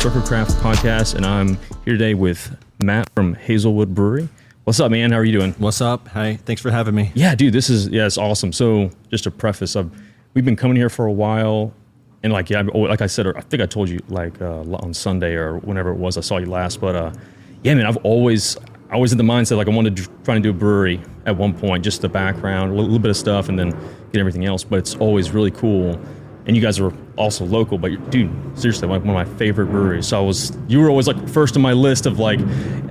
Circle Craft Podcast, and I'm here today with Matt from Hazelwood Brewery. What's up, man? How are you doing? What's up? Hey, thanks for having me. Yeah, dude, it's awesome. So just to preface, we've been coming here for a while, and like I said, or I think I told you on Sunday or whenever it was I saw you last, but yeah, man, I always had the mindset like I wanted to try and do a brewery at one point, just the background, a little bit of stuff, and then get everything else. But it's always really cool. And you guys are also local, but dude, seriously, like one of my favorite breweries. So you were always like first on my list of like,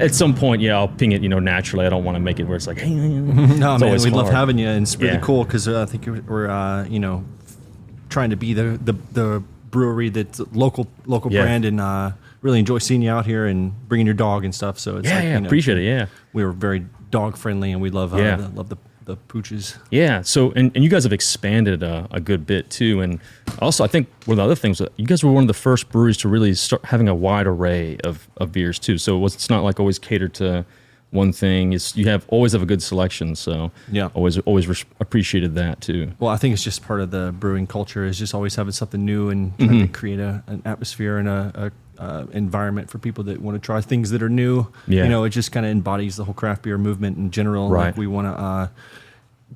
at some point, yeah, I'll ping it, naturally. I don't want to make it where it's like, hey, no, man, we love having you, and it's really cool because I think we're, trying to be the brewery that's local brand, and really enjoy seeing you out here and bringing your dog and stuff. So it's appreciate it. Yeah, we were very dog friendly, and we love the pooches. Yeah. So, and you guys have expanded a good bit too. And also, I think one of the other things that you guys were one of the first breweries to really start having a wide array of beers too. So it's not like always catered to one thing. You always have a good selection. So yeah, always appreciated that too. Well, I think it's just part of the brewing culture is just always having something new and trying to create an atmosphere and a environment for people that want to try things that are new. Yeah. It just kind of embodies the whole craft beer movement in general. Right. Like we want to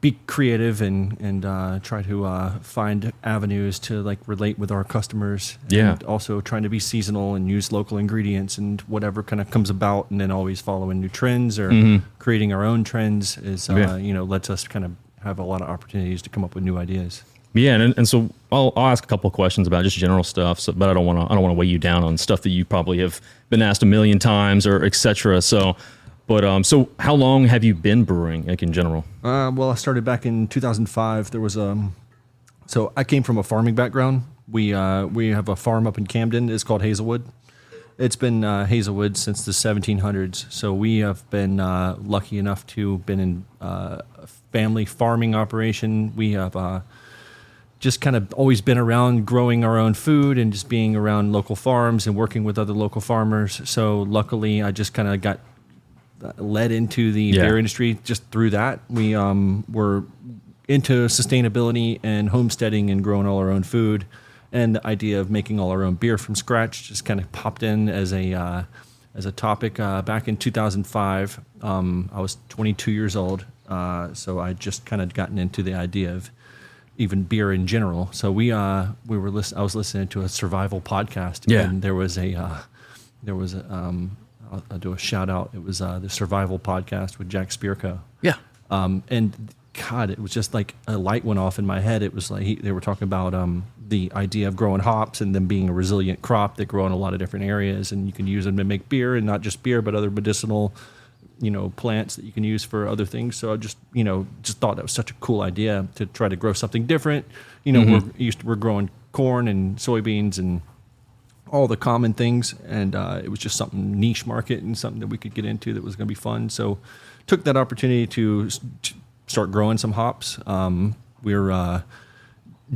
be creative and try to find avenues to like relate with our customers. Yeah. And also trying to be seasonal and use local ingredients and whatever kind of comes about, and then always following new trends or creating our own trends is lets us kind of have a lot of opportunities to come up with new ideas. Yeah, and so I'll ask a couple of questions about just general stuff, but I don't want to weigh you down on stuff that you probably have been asked a million times or etc. So how long have you been brewing, like in general? Well, I started back in 2005. There was so I came from a farming background. We have a farm up in Camden. It's called Hazelwood. It's been Hazelwood since the 1700s. So we have been lucky enough to been in a family farming operation. We have just kind of always been around growing our own food and just being around local farms and working with other local farmers. So luckily, I just kind of got led into the beer industry just through that. We were into sustainability and homesteading and growing all our own food, and the idea of making all our own beer from scratch just kind of popped in as a topic back in 2005. I was 22 years old, so I just kind of gotten into the idea of even beer in general. So I was listening to a survival podcast, and there was I'll do a shout out. It was the Survival Podcast with Jack Spirko. Yeah. And God, it was just like a light went off in my head. It was like they were talking about the idea of growing hops and them being a resilient crop that grow in a lot of different areas, and you can use them to make beer, and not just beer, but other medicinal, plants that you can use for other things. So I just thought that was such a cool idea to try to grow something different. We're growing corn and soybeans and all the common things, and it was just something niche market and something that we could get into that was going to be fun. So took that opportunity to start growing some hops. We're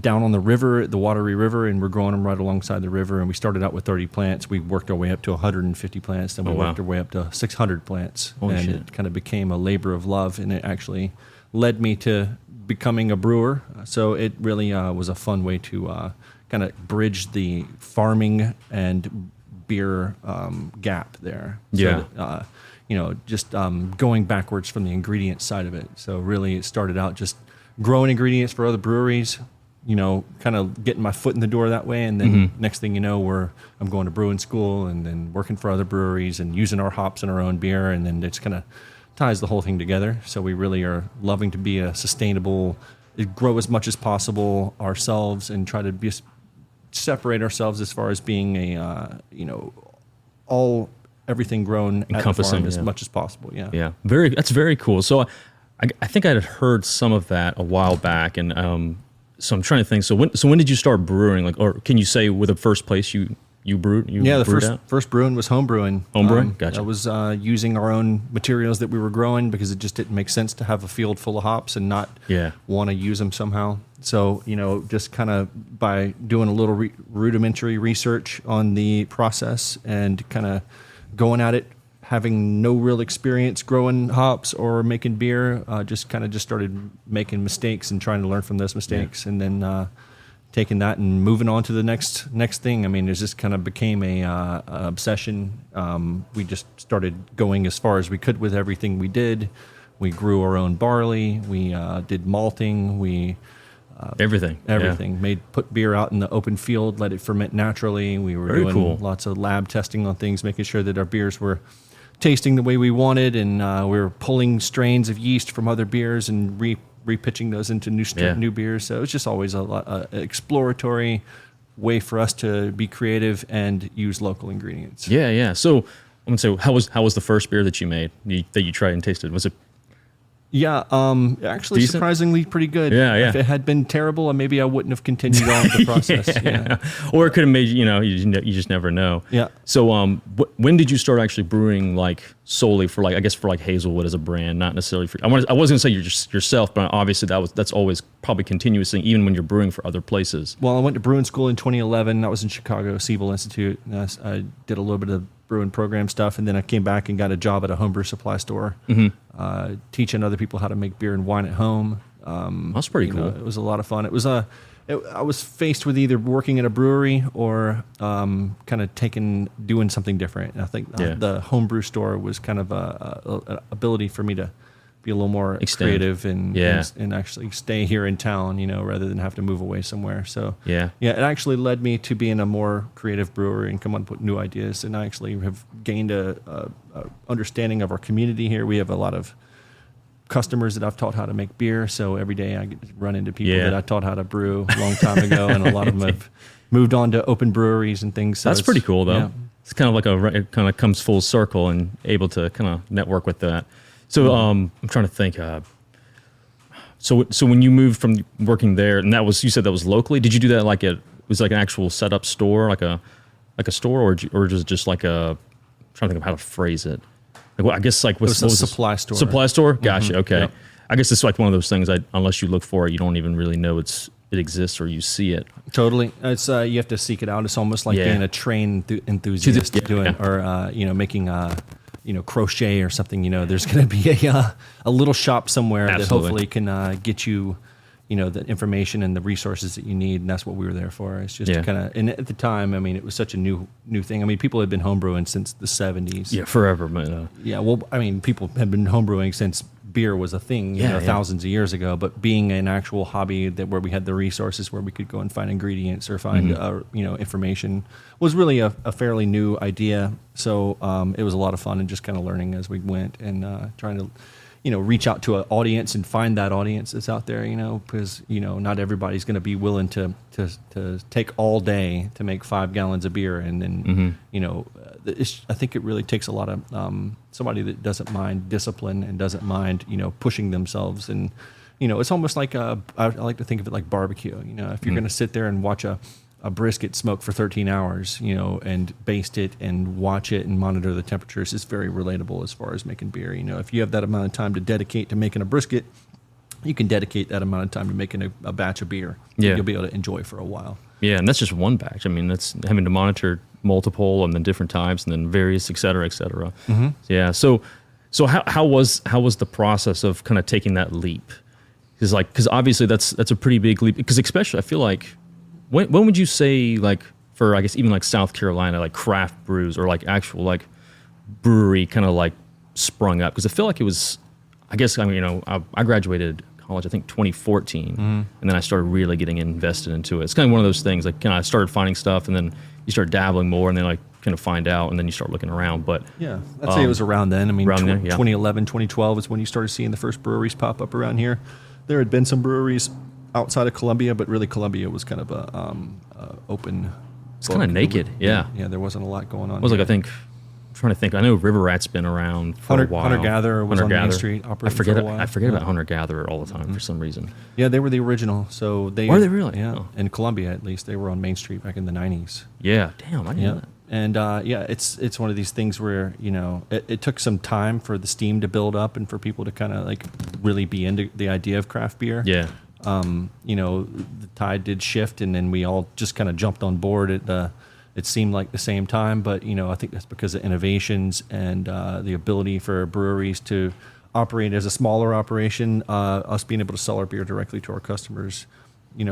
down on the river, the Watery River, and we're growing them right alongside the river, and we started out with 30 plants. We worked our way up to 150 plants, then we worked our way up to 600 plants. It kind of became a labor of love, and it actually led me to becoming a brewer. So it really was a fun way to kind of bridge the farming and beer gap there. Yeah. So that, going backwards from the ingredient side of it. So really it started out just growing ingredients for other breweries, kind of getting my foot in the door that way. And then next thing you know, I'm going to brewing school and then working for other breweries and using our hops in our own beer. And then it's kind of ties the whole thing together. So we really are loving to be a sustainable, grow as much as possible ourselves and try to separate ourselves as far as being everything grown at the farm as much as possible. Yeah. That's very cool. So I think I had heard some of that a while back, and so I'm trying to think. So when did you start brewing? Like, or can you say with the first place you brewed? The first brewing was home brewing. Home brewing, gotcha. I was using our own materials that we were growing because it just didn't make sense to have a field full of hops and not want to use them somehow. So just kind of by doing a little rudimentary research on the process and kind of going at it, having no real experience growing hops or making beer, just started making mistakes and trying to learn from those mistakes, and then taking that and moving on to the next thing. I mean, it just kind of became a obsession. We just started going as far as we could with everything we did. We grew our own barley. We did malting. We everything. Put beer out in the open field, let it ferment naturally. We were doing lots of lab testing on things, making sure that our beers were tasting the way we wanted, and we were pulling strains of yeast from other beers and repitching those into new beers. So it was just always a exploratory way for us to be creative and use local ingredients. Yeah. So I'm gonna say, how was the first beer that you made that you tried and tasted? Was it? Yeah, actually decent? Surprisingly pretty good. Yeah. If it had been terrible, maybe I wouldn't have continued on with the process. Or it could have made you just never know. Yeah. So when did you start actually brewing like solely for like, I guess for like Hazelwood as a brand, not necessarily for, I wasn't gonna say you're just yourself, but obviously that's always probably continuous thing, even when you're brewing for other places. Well, I went to brewing school in 2011. I was in Chicago, Siebel Institute. I did a little bit of brewing program stuff, and then I came back and got a job at a homebrew supply store, teaching other people how to make beer and wine at home. That's pretty cool. It was a lot of fun. I was faced with either working at a brewery or kind of doing something different. And I think the homebrew store was kind of an ability for me to be a little more creative and actually stay here in town, rather than have to move away somewhere. So it actually led me to being a more creative brewer and come up with new ideas. And I actually have gained a understanding of our community here. We have a lot of customers that I've taught how to make beer. So every day I get to run into people that I taught how to brew a long time ago, and a lot of them have moved on to open breweries and things. So that's pretty cool, though. Yeah. It's kind of like it kind of comes full circle and able to kind of network with that. So I'm trying to think. So when you moved from working there, and you said that was locally. Did you do that like it was like an actual setup store, like a store, or just like I'm trying to think of how to phrase it. Like, well, I guess like it was a supply store. Supply store. Gotcha. Okay. Yep. I guess it's like one of those things. Unless you look for it, you don't even really know it exists or you see it. Totally. It's you have to seek it out. It's almost like being a train enthusiast making crochet or something. There's going to be a little shop somewhere that hopefully can get you, the information and the resources that you need, and that's what we were there for. It's just kind of, and at the time, I mean, it was such a new thing. I mean, people had been homebrewing since the 70s. Yeah, forever. But, people had been homebrewing since beer was a thing, thousands of years ago. But being an actual hobby where we had the resources where we could go and find ingredients or find information was really a fairly new idea. So it was a lot of fun and just kind of learning as we went and trying to reach out to an audience and find that audience that's out there, because not everybody's going to be willing to take all day to make 5 gallons of beer, and then I think it really takes a lot of somebody that doesn't mind discipline and doesn't mind pushing themselves, and it's almost like I like to think of it like barbecue. If you're going to sit there and watch a brisket smoke for 13 hours, and baste it and watch it and monitor the temperatures, is very relatable as far as making beer. If you have that amount of time to dedicate to making a brisket, you can dedicate that amount of time to making a batch of beer. Yeah. You'll be able to enjoy for a while. Yeah, and that's just one batch. I mean, that's having to monitor multiple and then different types and then various, et cetera, et cetera. Mm-hmm. Yeah. So how was the process of kind of taking that leap? Because obviously that's a pretty big leap. Because especially I feel like, when would you say, like, for, I guess, even like South Carolina, like craft brews or like actual like brewery kind of like sprung up? Because I feel like it was, I guess, I graduated college, I think 2014, and then I started really getting invested into it. It's kind of one of those things, like, kind of started finding stuff, and then you start dabbling more, and then like kind of find out, and then you start looking around. But yeah, I'd say it was around then. I mean, 2011, 2012 is when you started seeing the first breweries pop up around here. There had been some breweries outside of Columbia, but really Columbia was kind of a open. It's kind of naked, yeah. Yeah, there wasn't a lot going on. It was like, I think, I'm trying to think. I know River Rat's been around for a while. Hunter Gatherer was on Main Street operating for a while. I forget about Hunter Gatherer all the time for some reason. Yeah, they were the original. So were they really? Yeah, oh. In Columbia at least, they were on Main Street back in the 90s. Yeah, damn, I didn't know that. And it's one of these things where it took some time for the steam to build up and for people to kind of like really be into the idea of craft beer. Yeah. The tide did shift, and then we all just kind of jumped on board at it seemed like the same time, but I think that's because of innovations and the ability for breweries to operate as a smaller operation, us being able to sell our beer directly to our customers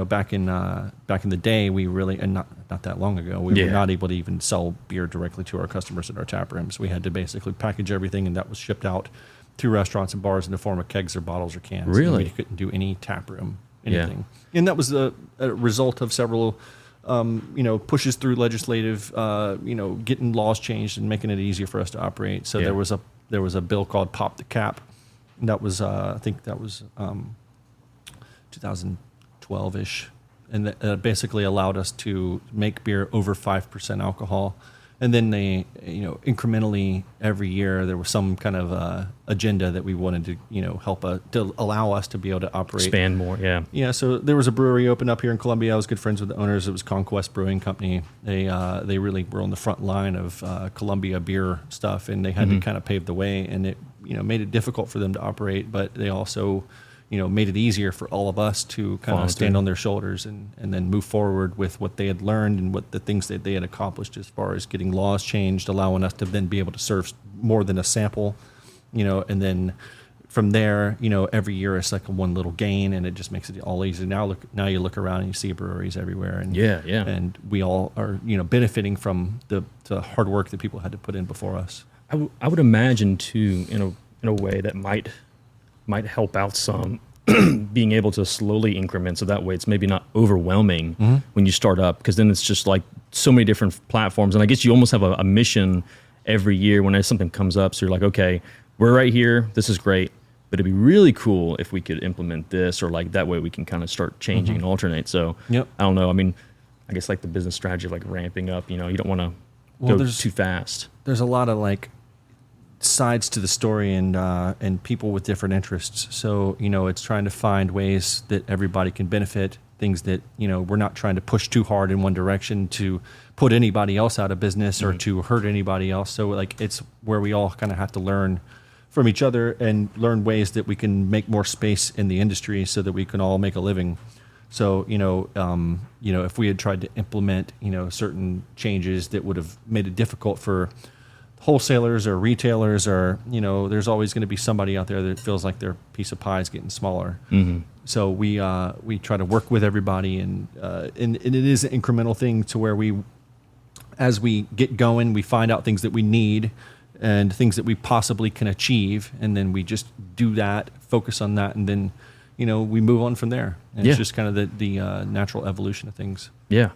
back in the day, we really, and not that long ago, we were not able to even sell beer directly to our customers at our tap rooms. We had to basically package everything, and that was shipped out to restaurants and bars in the form of kegs or bottles or cans. Really? We couldn't do any tap room anything. And that was a result of several pushes through legislative, getting laws changed and making it easier for us to operate. So there was a bill called Pop the Cap. And that was, I think that was 2012-ish. And that basically allowed us to make beer over 5% alcohol. And then they, incrementally every year there was some kind of agenda that we wanted to, help to allow us to be able to operate. Expand more, yeah. Yeah, so there was a brewery opened up here in Columbia. I was good friends with the owners. It was Conquest Brewing Company. They really were on the front line of Columbia beer stuff, and they had to kind of pave the way. And it, made it difficult for them to operate, but they also, made it easier for all of us to kind of stand on their shoulders and then move forward with what they had learned and what the things that they had accomplished as far as getting laws changed, allowing us to then be able to serve more than a sample, and then from there, every year it's like one little gain, and it just makes it all easy. Now you look around and you see breweries everywhere, and and we all are benefiting from the hard work that people had to put in before us. I would imagine too, in a way that might help out some, being able to slowly increment, so that way it's maybe not overwhelming when you start up, because then it's just like so many different platforms, and I guess you almost have a mission every year when something comes up. So you're like, okay, we're right here, this is great, but it'd be really cool if we could implement this, or like that way we can kind of start changing and alternate. So I don't know. I mean, I guess like the business strategy, like ramping up. You don't want to go too fast. There's a lot of like sides to the story, and people with different interests. So it's trying to find ways that everybody can benefit. Things that we're not trying to push too hard in one direction to put anybody else out of business or to hurt anybody else. So like it's where we all kind of have to learn from each other and learn ways that we can make more space in the industry so that we can all make a living. So if we had tried to implement certain changes that would have made it difficult for wholesalers or retailers, or there's always going to be somebody out there that feels like their piece of pie is getting smaller. So we try to work with everybody, and it is an incremental thing to where as we get going, we find out things that we need and things that we possibly can achieve, and then we just do that, focus on that, and then we move on from there. And it's just kind of the natural evolution of things. Yeah.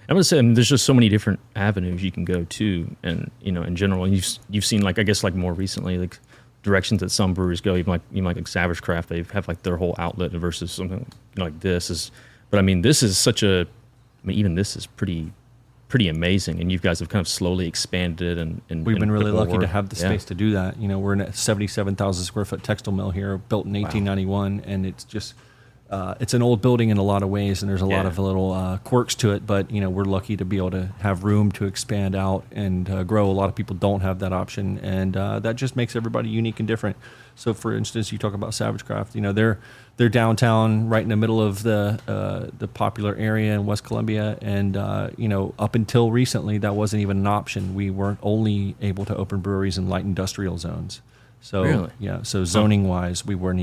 I'm gonna say, there's just so many different avenues you can go to, and in general, and you've seen, like, I guess, like more recently, like directions that some breweries go, even like Savage Craft, they have like their whole outlet versus something like this is. But I mean, this is even this is pretty amazing, and you guys have kind of slowly expanded and we've been really lucky to have the space to do that. We're in a 77,000 square foot textile mill here, built in 1891, and it's just. It's an old building in a lot of ways, and there's a lot of little quirks to it, but we're lucky to be able to have room to expand out and grow. A lot of people don't have that option, and that just makes everybody unique and different. So, for instance, you talk about Savage Craft. They're downtown, right in the middle of the popular area in West Columbia, and up until recently, that wasn't even an option. We weren't only able to open breweries in light industrial zones. So really? So zoning wise, that wasn't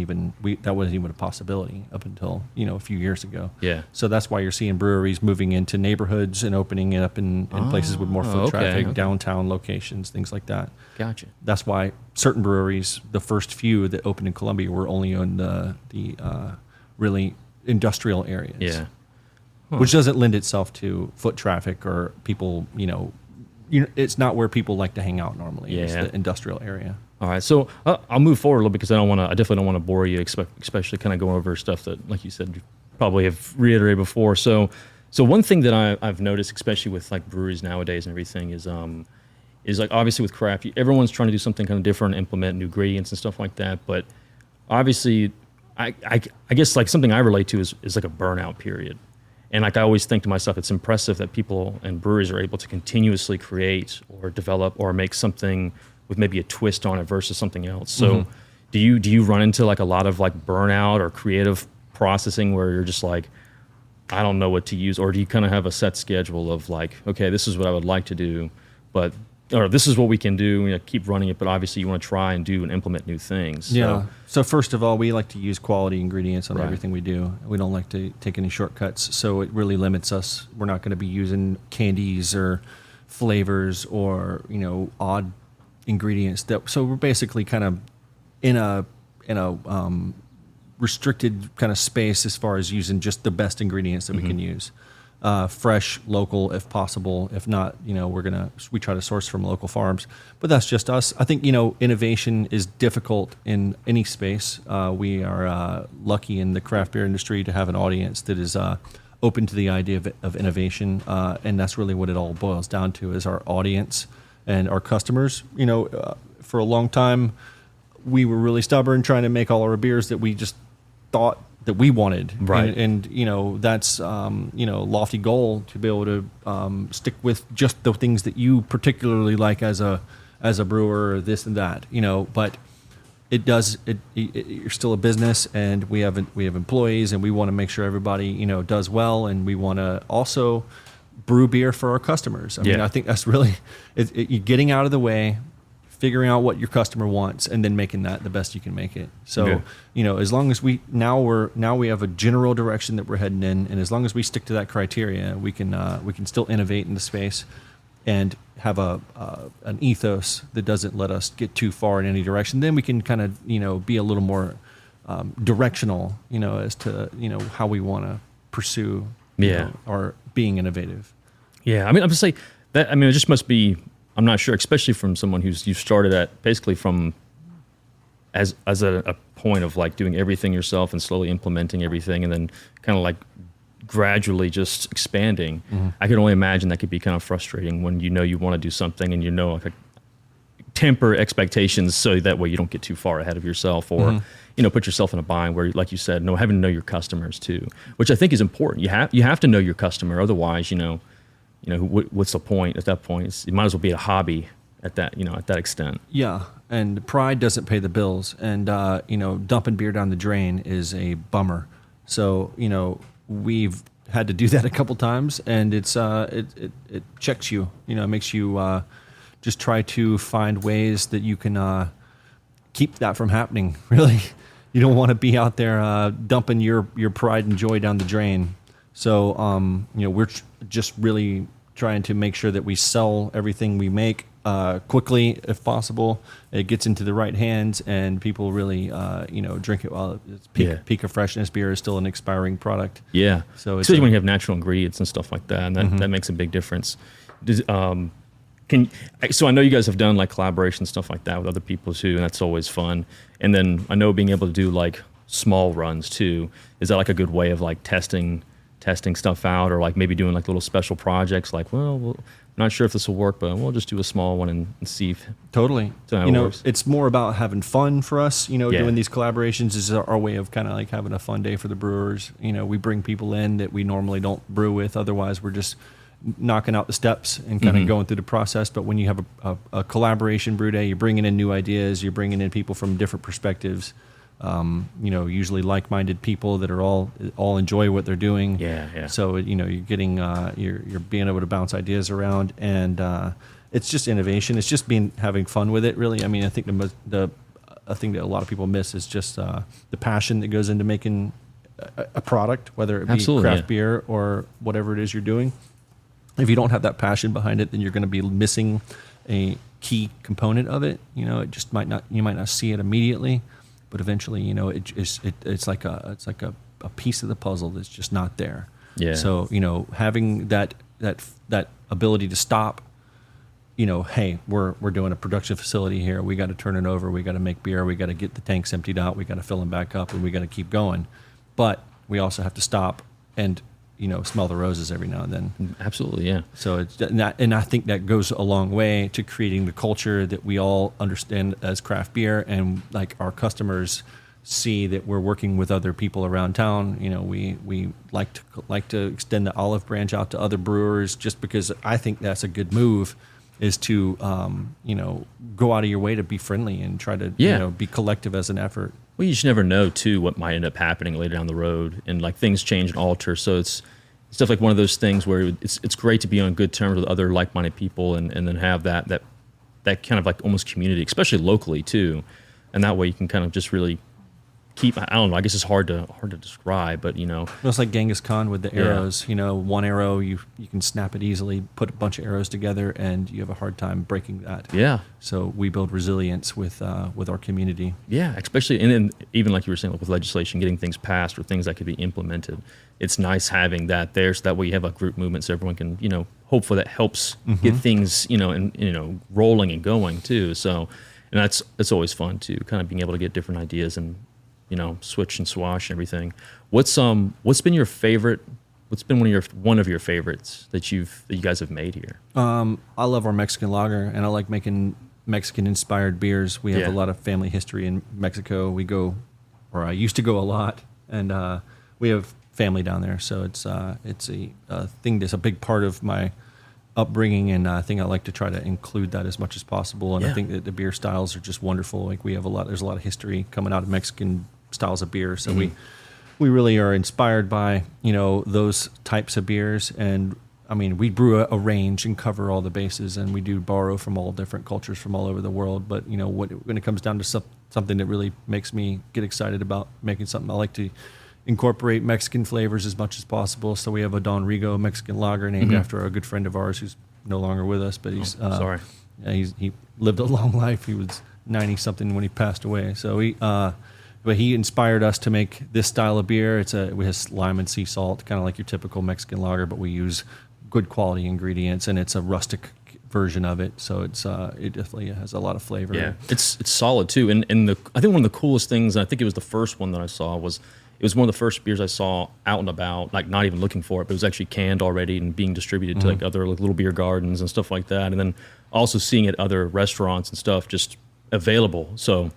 even a possibility up until a few years ago. Yeah. So that's why you're seeing breweries moving into neighborhoods and opening it up in places with more foot traffic, downtown locations, things like that. Gotcha. That's why certain breweries, the first few that opened in Columbia, were only in the really industrial areas. Yeah. Which doesn't lend itself to foot traffic or people. It's not where people like to hang out normally. Yeah. It's the industrial area. All right, so I'll move forward a little because I definitely don't want to bore you, especially kind of going over stuff that, like you said, you probably have reiterated before. So one thing that I've noticed, especially with like breweries nowadays and everything, is like obviously with craft, everyone's trying to do something kind of different, implement new ingredients and stuff like that. But obviously, I guess like something I relate to is like a burnout period. And like I always think to myself, it's impressive that people and breweries are able to continuously create or develop or make something with maybe a twist on it versus something else. So do you run into like a lot of like burnout or creative processing where you're just like, I don't know what to use? Or do you kind of have a set schedule of like, okay, this is what I would like to do, but or this is what we can do, keep running it, but obviously you want to try and do and implement new things. Yeah. So first of all, we like to use quality ingredients on Right. everything we do. We don't like to take any shortcuts. So it really limits us. We're not going to be using candies or flavors or, odd ingredients so we're basically kind of in a restricted kind of space as far as using just the best ingredients that we can use. Fresh, local, if possible. If not, we try to source from local farms. But that's just us. I think, innovation is difficult in any space. We are lucky in the craft beer industry to have an audience that is open to the idea of innovation. And that's really what it all boils down to is our audience and our customers. For a long time, we were really stubborn trying to make all our beers that we just thought that we wanted. Right. And that's, lofty goal to be able to stick with just the things that you particularly like as a brewer or this and that, but you're still a business and we have employees and we want to make sure everybody, does well. And we want to also brew beer for our customers. I mean, I think that's really you're getting out of the way, figuring out what your customer wants, and then making that the best you can make it. So, as long as we have a general direction that we're heading in, and as long as we stick to that criteria, we can still innovate in the space and have an ethos that doesn't let us get too far in any direction. Then we can kind of be a little more directional, as to how we want to pursue or being innovative. Yeah, I mean, I'm just saying that. I mean, it just must be. I'm not sure, especially from someone you started at basically from as a point of like doing everything yourself and slowly implementing everything, and then kind of like gradually just expanding. Mm-hmm. I can only imagine that could be kind of frustrating when you want to do something and like temper expectations so that way you don't get too far ahead of yourself or put yourself in a bind where, like you said, having to know your customers too, which I think is important. You have to know your customer, otherwise what's the point at that point? It might as well be a hobby at that extent. Yeah, and pride doesn't pay the bills, and dumping beer down the drain is a bummer. So we've had to do that a couple times, and it checks you. It makes you just try to find ways that you can keep that from happening. Really, you don't want to be out there dumping your pride and joy down the drain. So we're just really trying to make sure that we sell everything we make quickly, if possible. It gets into the right hands, and people really, drink it while it's peak of freshness. Beer is still an expiring product. Yeah. So especially when you have natural ingredients and stuff like that, and that makes a big difference. So I know you guys have done like collaboration stuff like that with other people too, and that's always fun. And then I know being able to do like small runs too. Is that like a good way of like testing stuff out, or like maybe doing like little special projects like, I'm not sure if this will work, but we'll just do a small one and see if totally it works. It's more about having fun for us. Doing these collaborations is our way of kind of like having a fun day for the brewers. We bring people in that we normally don't brew with, otherwise we're just knocking out the steps and kind of going through the process. But when you have a collaboration brew day, you're bringing in new ideas, you're bringing in people from different perspectives. Usually like-minded people that are all enjoy what they're doing. Yeah. So you're getting you're being able to bounce ideas around, and it's just innovation. It's just having fun with it. Really, I mean, I think the thing that a lot of people miss is just the passion that goes into making a product, whether it be craft beer or whatever it is you're doing. If you don't have that passion behind it, then you're going to be missing a key component of it. It just you might not see it immediately. But eventually, it's like a piece of the puzzle that's just not there. Yeah. So having that ability to stop. Hey, we're doing a production facility here. We got to turn it over. We got to make beer. We got to get the tanks emptied out. We got to fill them back up, and we got to keep going. But we also have to stop and smell the roses every now and then. Absolutely, yeah. So and I think that goes a long way to creating the culture that we all understand as craft beer, and like our customers see that we're working with other people around town. We like to extend the olive branch out to other brewers, just because I think that's a good move. Is to go out of your way to be friendly and try to be collective as an effort. Well, you just never know too what might end up happening later down the road, and like things change and alter. So it's stuff like one of those things where it's great to be on good terms with other like-minded people, and then have that that kind of like almost community, especially locally too. And that way you can kind of just really keep, I don't know, I guess it's hard to describe, but It's like Genghis Khan with the arrows. One arrow, you can snap it easily, put a bunch of arrows together, and you have a hard time breaking that. Yeah. So we build resilience with our community. Yeah, especially, and then even like you were saying, like with legislation, getting things passed or things that could be implemented. It's nice having that there, so that way you have a group movement, so everyone can, hopefully that helps get things, and rolling and going too. So, and it's always fun too, kind of being able to get different ideas and, switch and swash and everything. What's been your favorite? What's been one of your favorites that you guys have made here? I love our Mexican lager, and I like making Mexican-inspired beers. We have a lot of family history in Mexico. I used to go a lot, and we have family down there, so it's a thing that's a big part of my upbringing, and I think I like to try to include that as much as possible. And I think that the beer styles are just wonderful. Like there's a lot of history coming out of Mexican styles of beer, so we really are inspired by those types of beers. And I mean, we brew a range and cover all the bases, and we do borrow from all different cultures from all over the world. But when it comes down to something that really makes me get excited about making something, I like to incorporate Mexican flavors as much as possible. So we have a Don Rigo Mexican lager named after a good friend of ours who's no longer with us, but he's sorry. He lived a long life. He was 90 something when he passed away. So he inspired us to make this style of beer. It has lime and sea salt, kind of like your typical Mexican lager, but we use good quality ingredients, and it's a rustic version of it. So it definitely has a lot of flavor. Yeah, it's solid too. And I think one of the coolest things, and I think it was the first one that I saw, was it was one of the first beers I saw out and about, like not even looking for it, but it was actually canned already and being distributed to like other like little beer gardens and stuff like that. And then also seeing it at other restaurants and stuff just available. So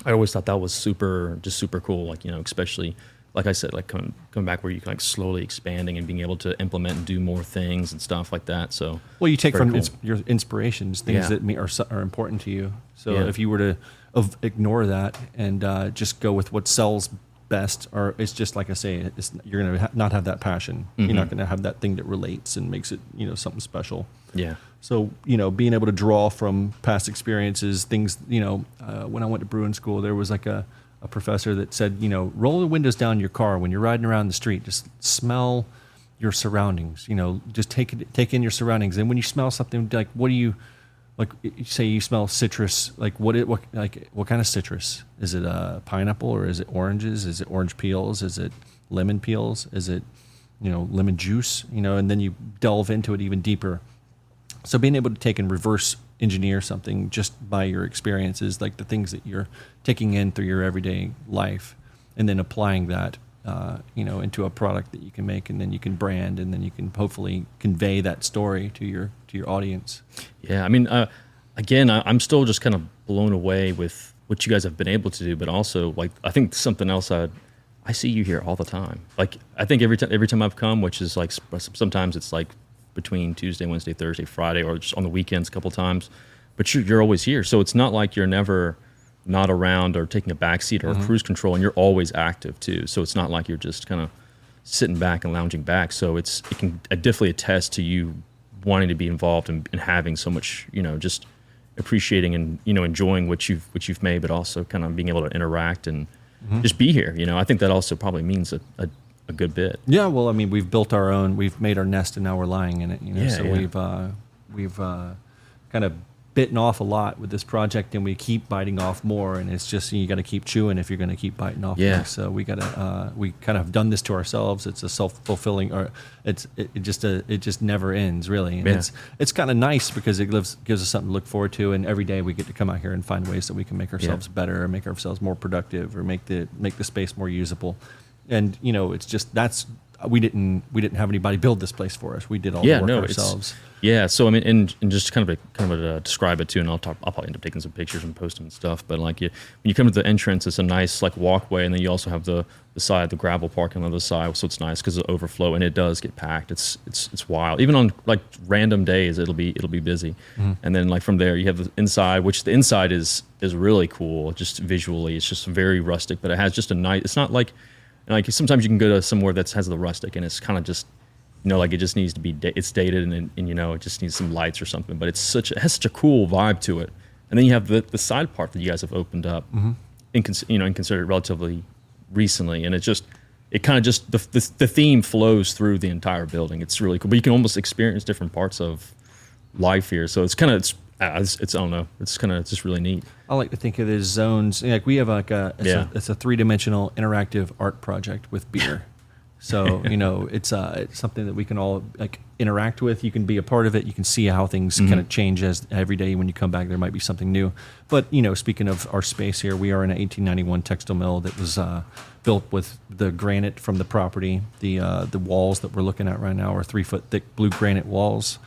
I always thought that was super cool. Like, especially like I said, like coming back where you can like slowly expanding and being able to implement and do more things and stuff like that. So you take from your inspirations, things that are important to you. So if you were to ignore that and just go with what sells best, or it's just like I say, you're going to not have that passion. You're not going to have that thing that relates and makes it something special. Yeah. So being able to draw from past experiences, things when I went to brewing school, there was like a professor that said roll the windows down in your car when you're riding around the street, just smell your surroundings. Just take in your surroundings, and when you smell something, like what do you like? Say you smell citrus. Like what kind of citrus? Is it pineapple, or is it oranges? Is it orange peels? Is it lemon peels? Is it lemon juice? And then you delve into it even deeper. So being able to take and reverse engineer something just by your experiences, like the things that you're taking in through your everyday life, and then applying that into a product that you can make, and then you can brand, and then you can hopefully convey that story to your audience. Yeah, I mean, again, I'm still just kind of blown away with what you guys have been able to do, but also like I think something else I see you here all the time. Like I think every time I've come, which is like sometimes it's like between Tuesday, Wednesday, Thursday, Friday, or just on the weekends a couple times, but you're always here. So it's not like you're never not around or taking a backseat or cruise control, and you're always active too. So it's not like you're just kind of sitting back and lounging back. So it can definitely attest to you wanting to be involved and having so much, just appreciating and enjoying what you've made, but also kind of being able to interact and just be here. I think that also probably means a good bit. Yeah, well, I mean, we've built our own. We've made our nest, and now we're lying in it. We've kind of bitten off a lot with this project, and we keep biting off more. And it's just you got to keep chewing if you're going to keep biting off. Yeah. Things. So we kind of have done this to ourselves. It's a self-fulfilling, or it just never ends really. And it's kind of nice because it gives us something to look forward to, and every day we get to come out here and find ways that we can make ourselves better, or make ourselves more productive, or make the space more usable. And it's just we didn't have anybody build this place for us. We did all the work ourselves. So I mean, and just kind of describe it too, and I'll probably end up taking some pictures and posting and stuff. But like when you come to the entrance, it's a nice like walkway, and then you also have the side, the gravel park on the other side. So it's nice because of the overflow, and it does get packed. It's wild. Even on like random days, it'll be busy. And then like from there, you have the inside, which the inside is really cool. Just visually, it's just very rustic, but it has just a nice. It's not like sometimes you can go to somewhere that has the rustic, and it's kind of just You know, like it just needs to be it's dated and you know it just needs some lights or something. But it has such a cool vibe to it. And then you have the side part that you guys have opened up, and considered relatively recently, and it kind of just the theme flows through the entire building. It's really cool, but you can almost experience different parts of life here. So it's I don't know, it's just really neat. I like to think of it as zones. Like we have like it's a 3-dimensional interactive art project with beer. So you know it's something that we can all like interact with. You can be a part of it. You can see how things kind of change as every day when you come back. There might be something new. But you know, speaking of our space here, we are in an 1891 textile mill that was built with the granite from the property. The walls that we're looking at right now are 3-foot thick blue granite walls.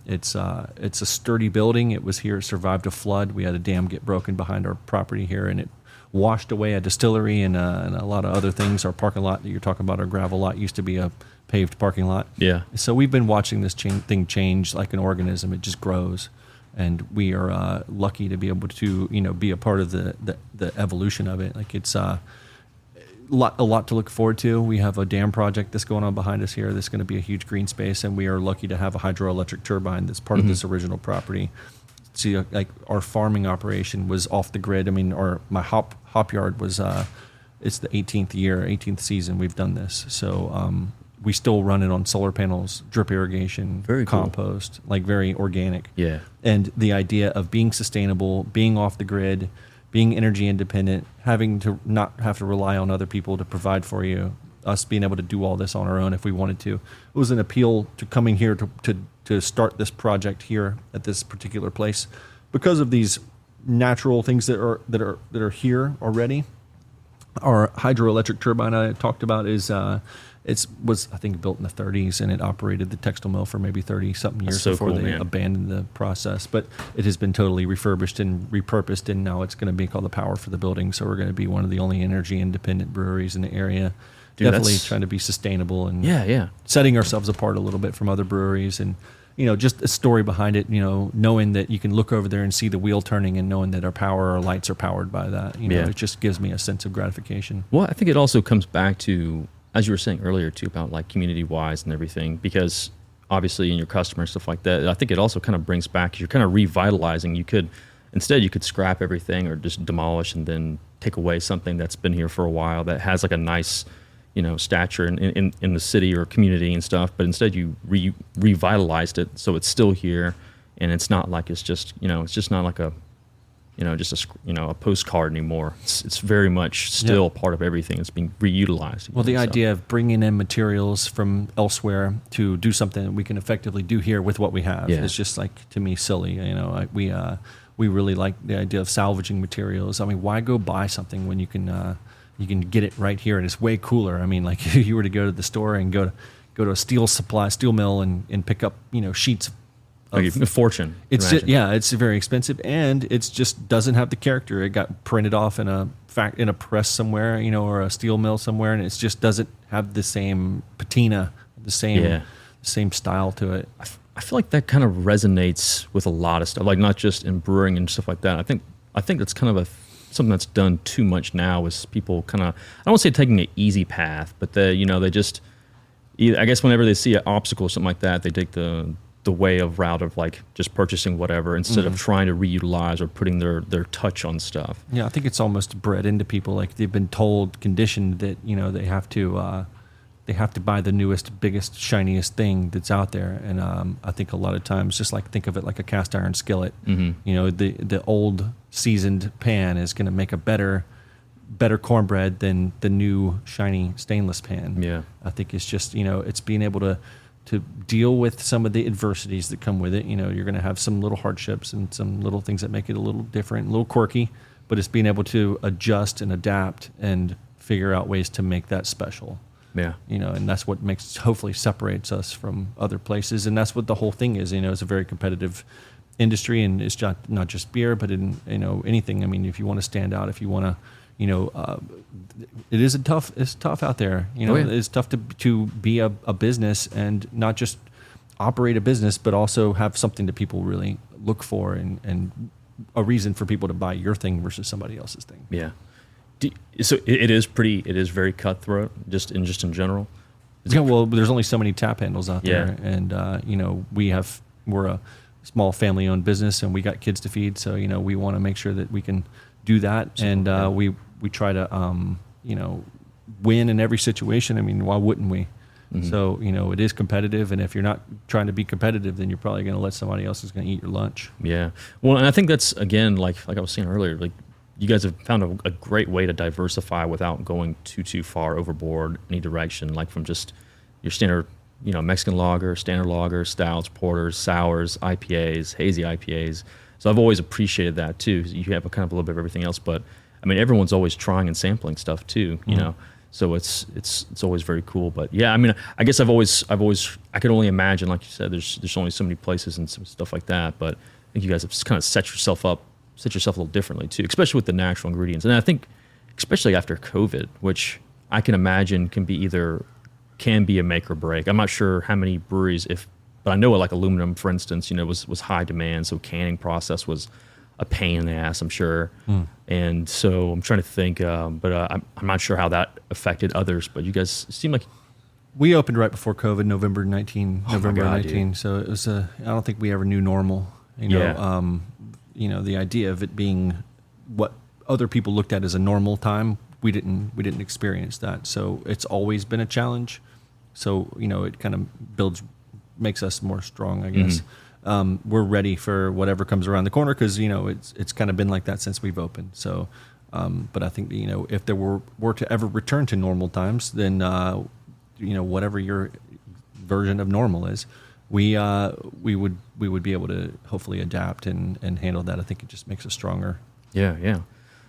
It's a sturdy building. It was here. It survived a flood. We had a dam get broken behind our property here, and it washed away a distillery and a lot of other things. Our parking lot that you're talking about, our gravel lot, used to be a paved parking lot. Yeah. So we've been watching this thing change like an organism. It just grows, and we are lucky to be able to be a part of the evolution of it. Like it's a lot to look forward to. We have a dam project that's going on behind us here. That's going to be a huge green space, and we are lucky to have a hydroelectric turbine that's part of this original property. See, like our farming operation was off the grid. I mean, my hop yard was it's the 18th season we've done this. So we still run it on solar panels, drip irrigation, very compost, cool. Like very organic. Yeah. And the idea of being sustainable, being off the grid, being energy independent, having to not have to rely on other people to provide for you, us being able to do all this on our own if we wanted to. It was an appeal to coming here to start this project here at this particular place because of these natural things that are here already. Our hydroelectric turbine I talked about was I think built in the 30s, and it operated the textile mill for maybe 30-something years before they abandoned the process. But it has been totally refurbished and repurposed, and now it's going to be called the power for the building. So we're going to be one of the only energy independent breweries in the area. Dude, definitely trying to be sustainable and setting ourselves apart a little bit from other breweries, and just a story behind it. Knowing that you can look over there and see the wheel turning, and knowing that our lights are powered by that. It just gives me a sense of gratification. Well, I think it also comes back to, as you were saying earlier too, about like community wise and everything, because obviously in your customer and stuff like that, I think it also kind of brings back, you're kind of revitalizing. You could scrap everything or just demolish and then take away something that's been here for a while that has like a nice stature in the city or community and stuff, but instead you revitalized it so it's still here, and it's not like it's just not like a a postcard anymore. It's very much still part of everything. It's being reutilized. Well, the idea of bringing in materials from elsewhere to do something that we can effectively do here with what we have is just like, to me, silly. We really like the idea of salvaging materials. I mean, why go buy something when you can get it right here, and it's way cooler. I mean, like if you were to go to the store and go to a steel mill and pick up sheets of a fortune. It's very expensive, and it's just doesn't have the character. It got printed off in a press somewhere, or a steel mill somewhere, and it just doesn't have the same patina, the same style to it. I feel like that kind of resonates with a lot of stuff, like not just in brewing and stuff like that. I think that's kind of something that's done too much now is people kind of, I don't want to say taking an easy path, but they just, I guess whenever they see an obstacle or something like that, they take the route of like just purchasing whatever instead of trying to reutilize or putting their touch on stuff. Yeah, I think it's almost bred into people. Like they've been conditioned that they have to buy the newest, biggest, shiniest thing that's out there. And I think a lot of times, just like think of it like a cast iron skillet. The old seasoned pan is going to make a better cornbread than the new shiny stainless pan. Yeah, I think it's just it's being able to deal with some of the adversities that come with it. You're going to have some little hardships and some little things that make it a little different, a little quirky, but it's being able to adjust and adapt and figure out ways to make that special. Yeah. And that's what hopefully separates us from other places. And that's what the whole thing is. It's a very competitive industry, and it's not just beer, but in, anything. I mean, if you want to stand out, if you want to, it's tough out there. It's tough to be a business and not just operate a business, but also have something that people really look for and a reason for people to buy your thing versus somebody else's thing. Yeah. So it is very cutthroat, just in general. Yeah, well, there's only so many tap handles out Yeah. there, and we're a small family-owned business, and we got kids to feed, so we want to make sure that we can do that, and we try to win in every situation. I mean, why wouldn't we? Mm-hmm. So it is competitive, and if you're not trying to be competitive, then you're probably going to let somebody else who's going to eat your lunch. Yeah. Well, and I think that's, again, like I was saying earlier, like you guys have found a great way to diversify without going too far overboard any direction, like from just your standard, Mexican lager, standard lager, stouts, porters, sours, IPAs, hazy IPAs. So I've always appreciated that too. You have a kind of a little bit of everything else, but I mean, everyone's always trying and sampling stuff too, you know. So it's always very cool. But yeah, I mean, I guess I could only imagine, like you said, there's only so many places and some stuff like that. But I think you guys have kind of set yourself a little differently too, especially with the natural ingredients. And I think, especially after COVID, which I can imagine can be a make or break. I'm not sure how many breweries, but I know like aluminum, for instance, was high demand, so canning process was a pain in the ass, I'm sure. And so I'm trying to think, but I'm not sure how that affected others. But you guys seem like we opened right before COVID, November 19. Dude. So it was I don't think we ever knew normal. The idea of it being what other people looked at as a normal time, we didn't experience that. So it's always been a challenge. So it kind of makes us more strong, I guess. We're ready for whatever comes around the corner because it's kind of been like that since we've opened. So, but I think if there were to ever return to normal times, then whatever your version of normal is, we would be able to hopefully adapt and handle that. I think it just makes us stronger. Yeah.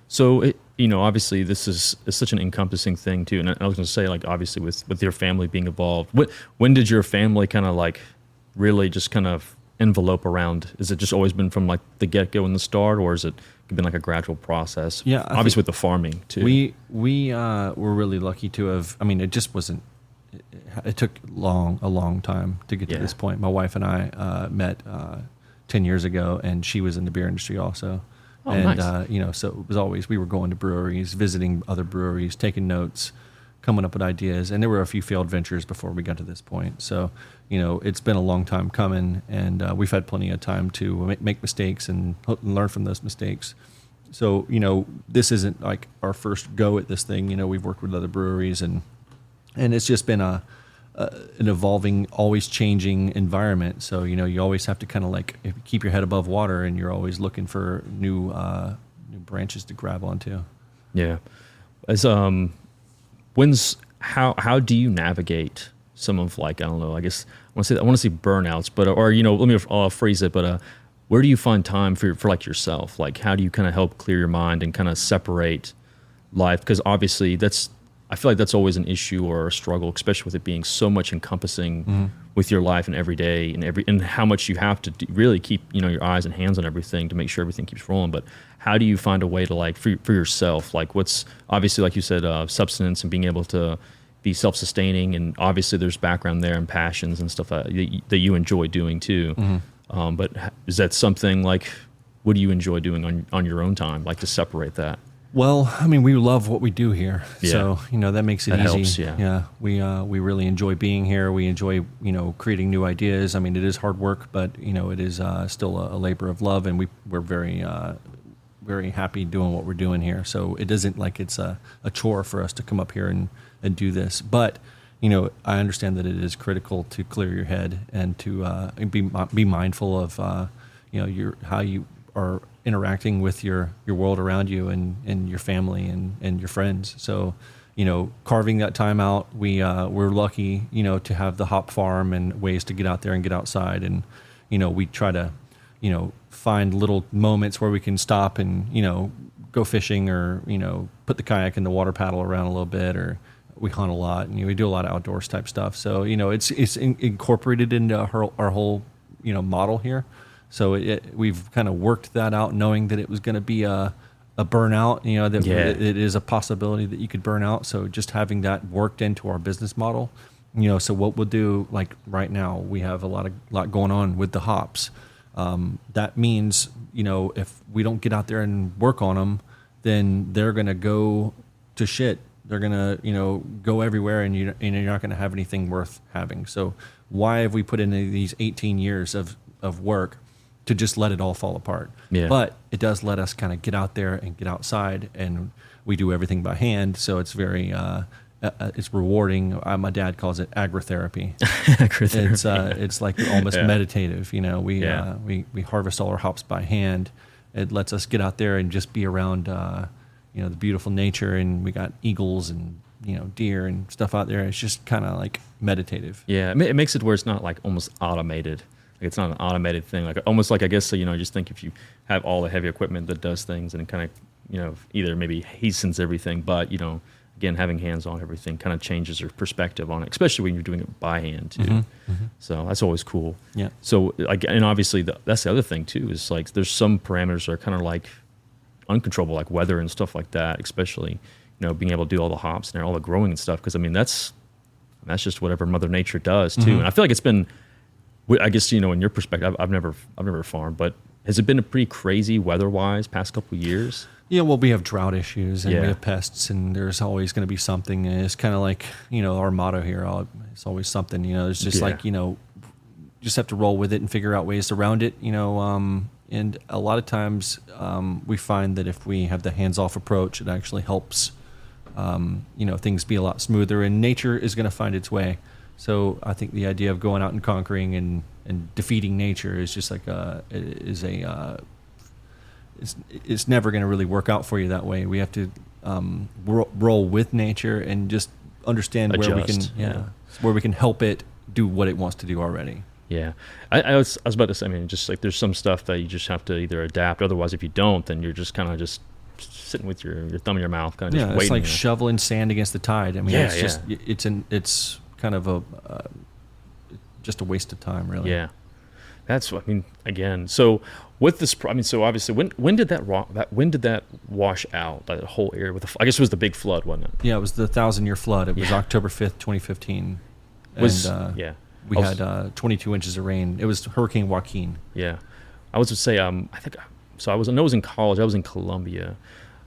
So obviously this is such an encompassing thing too. And I was going to say, like, obviously with your family being involved, when did your family kind of like really just kind of envelope around? Is it just always been from like the get-go in the start, or has it been like a gradual process? Yeah, obviously with the farming too. We were really lucky to have. I mean, it just wasn't. It took a long time to get to this point. My wife and I met 10 years ago, and she was in the beer industry also. Oh, and nice. So it was always, we were going to breweries, visiting other breweries, taking notes, coming up with ideas, and there were a few failed ventures before we got to this point. So it's been a long time coming, and we've had plenty of time to make mistakes and learn from those mistakes. So this isn't like our first go at this thing. We've worked with other breweries, and it's just been an evolving, always changing environment. So you always have to kind of like keep your head above water, and you're always looking for new branches to grab onto. Yeah. As how do you navigate some of, like, I don't know, I guess I want to say burnouts, but let me phrase it, but where do you find time for like yourself? Like, how do you kind of help clear your mind and kind of separate life? Because obviously I feel like that's always an issue or a struggle, especially with it being so much encompassing with your life and every day and how much you have to really keep your eyes and hands on everything to make sure everything keeps rolling. But how do you find a way to, like, for yourself, like, what's obviously, like you said, substance and being able to be self-sustaining, and obviously there's background there and passions and stuff that you enjoy doing too. But is that something, like, what do you enjoy doing on your own time, like, to separate that? Well, I mean, we love what we do here, Yeah. so that makes it That easy. helps, yeah. We really enjoy being here. We enjoy creating new ideas. I mean, it is hard work, but it is still a labor of love, and we're very very happy doing what we're doing here. So it isn't like it's a chore for us to come up here and do this. But I understand that it is critical to clear your head and to be mindful of how you are interacting with your world around you and your family and your friends. So carving that time out, we're lucky to have the hop farm and ways to get out there and get outside, and we try to find little moments where we can stop and go fishing, or put the kayak in the water, paddle around a little bit, or we hunt a lot, and we do a lot of outdoors type stuff. So it's incorporated into our whole model here. So we've kind of worked that out, knowing that it was going to be a burnout, that it is a possibility that you could burn out. So just having that worked into our business model, so what we'll do, like right now, we have a lot going on with the hops. That means, if we don't get out there and work on them, then they're going to go to shit They're gonna, go everywhere, and you're not gonna have anything worth having. So why have we put in these 18 years of work to just let it all fall apart? Yeah. But it does let us kind of get out there and get outside, and we do everything by hand. So it's very it's rewarding. My dad calls it agritherapy. It's like almost meditative. We harvest all our hops by hand. It lets us get out there and just be around the beautiful nature, and we got eagles and deer and stuff out there. It's just kind of like meditative. Yeah, it makes it where it's not like almost automated. Like it's not an automated thing. Like almost like, I guess, just think if you have all the heavy equipment that does things, and it kind of either maybe hastens everything, but again, having hands on everything kind of changes your perspective on it, especially when you're doing it by hand too. Mm-hmm. So that's always cool. Yeah. So and obviously that's the other thing too, is like there's some parameters that are kind of like uncontrollable, like weather and stuff like that, especially being able to do all the hops and all the growing and stuff, because I mean that's just whatever Mother Nature does too. And I feel like it's been, I guess in your perspective, I've never farmed, but has it been a pretty crazy weather-wise past couple of years? Yeah, well, we have drought issues, and we have pests, and there's always going to be something. And it's kind of like our motto here. It's always something. It's just like just have to roll with it and figure out ways around it. And a lot of times we find that if we have the hands-off approach, it actually helps. Things be a lot smoother, and nature is going to find its way. So I think the idea of going out and conquering and defeating nature is just like it's never going to really work out for you that way. We have to roll with nature and just understand where we can help it do what it wants to do already. Yeah, I was about to say, I mean, just like there's some stuff that you just have to either adapt. Otherwise, if you don't, then you're just kind of just sitting with your thumb in your mouth, kind of just waiting. It's like shoveling sand against the tide. I mean, it's kind of just a waste of time, really. Yeah, that's what I mean. Again, so with this, I mean, so obviously, when did that wash out, that whole area with I guess it was the big flood, wasn't it? Yeah, it was the 1,000-year flood. It was October 5th, 2015. We had 22 inches of rain. It was Hurricane Joaquin. Yeah, I was to say, I think so. I know I was in college. I was in Columbia.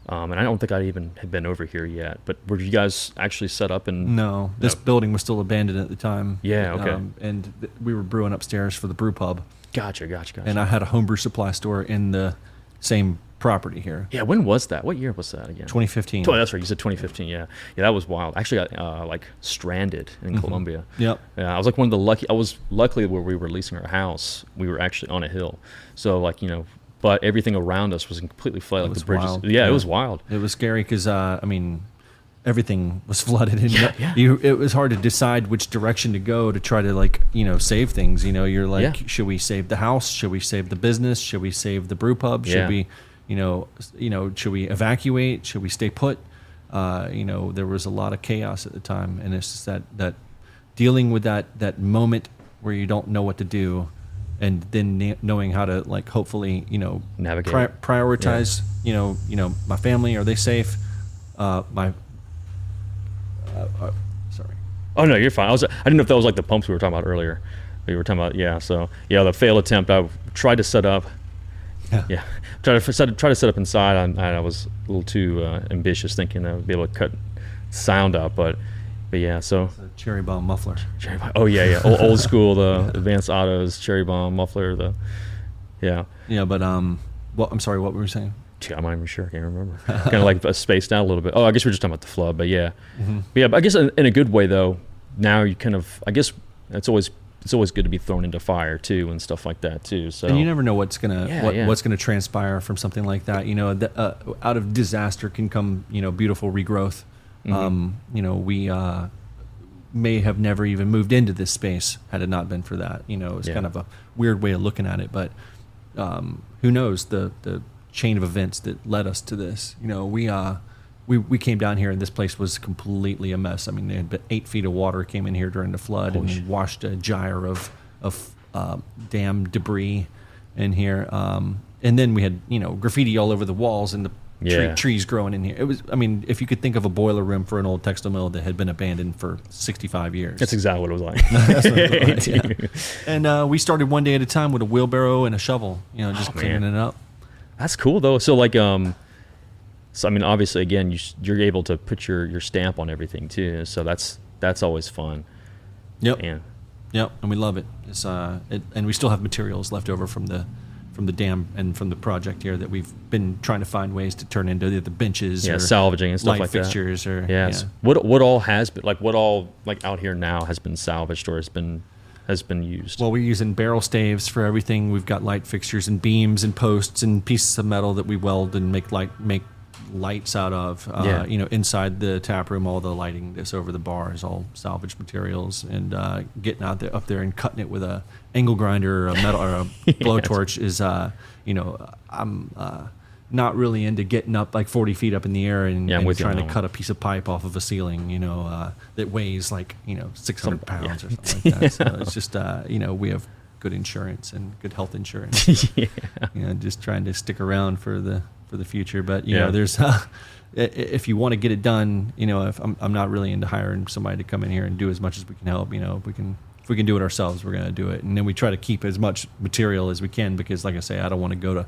And I don't think I even had been over here yet. But were you guys actually set up? No, this building was still abandoned at the time. Yeah, okay. And we were brewing upstairs for the brew pub. Gotcha. And I had a homebrew supply store in the same property here. Yeah, when was that? What year was that again? 2015. Oh, that's right. You said 2015. Yeah, that was wild. I actually got stranded in Columbia. Yep. Yeah, I was like one of the luckily where we were leasing our house, we were actually on a hill. So but everything around us was completely flooded. Like the bridges. Wild. Yeah, it was wild. It was scary because everything was flooded, and it was hard to decide which direction to go to try to save things. You're like, should we save the house? Should we save the business? Should we save the brew pub? Should we, should we evacuate? Should we stay put? There was a lot of chaos at the time, and it's just that dealing with that moment where you don't know what to do. And then knowing how to hopefully navigate, prioritize. My family, are they safe? Sorry. Oh no, you're fine. I didn't know if that was like the pumps we were talking about earlier. We were talking about So the failed attempt. I tried to set up. Yeah. Try to set up inside. I was a little too ambitious, thinking I would be able to cut sound out, but yeah, so it's a cherry bomb muffler. Cherry bomb. Oh yeah. Old school, the Advanced Autos cherry bomb muffler. Yeah, but I'm sorry, what were we saying? Yeah, I'm not even sure. I can't remember. Kind of like spaced out a little bit. Oh, I guess we're just talking about the flood, but yeah. But yeah, but I guess in a good way though. Now you I guess it's always good to be thrown into fire too and stuff like that too. So and you never know what's gonna transpire from something like that. Out of disaster can come beautiful regrowth. We may have never even moved into this space had it not been for that. It's kind of a weird way of looking at it, but who knows the chain of events that led us to this. We came down here and this place was completely a mess. I mean, there had been 8 feet of water came in here during the flood and washed a gyre of dam debris in here. And then we had graffiti all over the walls and the trees growing in here. It was, if you could think of a boiler room for an old textile mill that had been abandoned for 65 years. That's exactly what it was like. That's what it was like, yeah. And we started one day at a time with a wheelbarrow and a shovel, just cleaning it up. That's cool though. So So I mean, obviously, again, you're able to put your stamp on everything too. So that's always fun. Yep. And Yep, and we love it. It's and we still have materials left over from the dam and from the project here that we've been trying to find ways to turn into the benches, or salvaging and stuff light like fixtures, that. or Yes. What all has been what all out here now has been salvaged or has been used? Well, we're using barrel staves for everything. We've got light fixtures and beams and posts and pieces of metal that we weld and make lights out of. Inside the tap room, all the lighting that's over the bar is all salvage materials. And getting up there and cutting it with a angle grinder or a metal or a blowtorch is, I'm not really into getting up like 40 feet up in the air and trying to cut a piece of pipe off of a ceiling, that weighs 600 pounds or something like that. So it's just, we have good insurance and good health insurance. Just trying to stick around for the future. But, there's, if you want to get it done, if I'm not really into hiring somebody to come in here and do as much as we can help, if we can do it ourselves, we're going to do it. And then we try to keep as much material as we can because, like I say, I don't want to go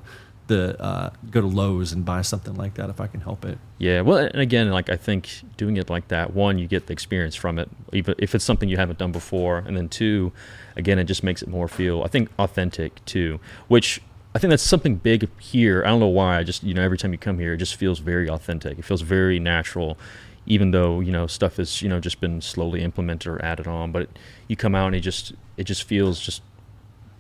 to Lowe's and buy something like that if I can help it. Yeah, well, and again, I think doing it like that, one, you get the experience from it, even if it's something you haven't done before, and then two, again, it just makes it more feel, I think, authentic too, which I think that's something big here. I don't know why, I just, every time you come here, it just feels very authentic. It feels very natural, even though, stuff has, just been slowly implemented or added on, but you come out and it just feels just,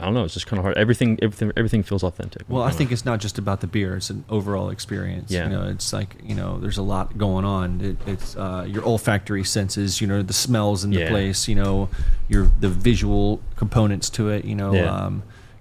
I don't know. It's just kind of hard. Everything feels authentic. Well, I think it's not just about the beer; it's an overall experience. Yeah. It's there's a lot going on. It's your olfactory senses. The smells in the place. The visual components to it.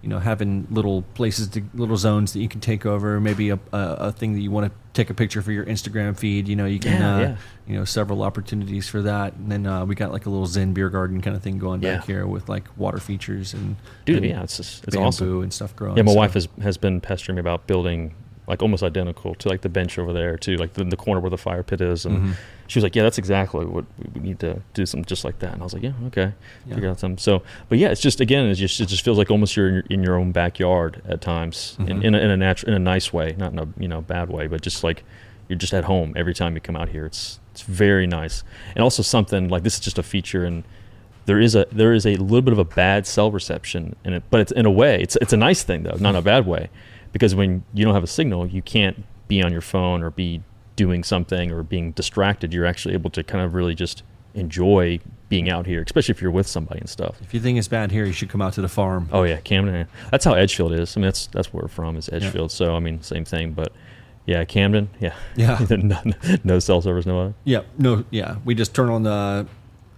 Having little places, little zones that you can take over. Maybe a thing that you want to take a picture for your Instagram feed. You can. Several opportunities for that. And then we got a little Zen beer garden kind of thing going back here with water features and it's bamboo awesome and stuff growing. Yeah, my wife has been pestering me about building almost identical to the bench over there too, the corner where the fire pit is, and she was like, yeah, that's exactly what we need to do, something just like that. And I was like, yeah, okay, figure out something. So, but yeah, it's just, again, it just feels like almost you're in your own backyard at times, in a nice way, not in a bad way, but just you're just at home every time you come out here. It's very nice. And also something this is just a feature, and there is a little bit of a bad cell reception in it, but it's in a way it's a nice thing though, not in a bad way, because when you don't have a signal, you can't be on your phone or be doing something or being distracted. You're actually able to kind of really just enjoy being out here, especially if you're with somebody and stuff. If you think it's bad here, you should come out to the farm. Oh yeah, Camden. That's how Edgefield is. I mean, that's where we're from, is Edgefield. Yeah. So I mean, same thing, but yeah, Camden. Yeah. No cell service, no other. Yeah. No. Yeah. We just turn on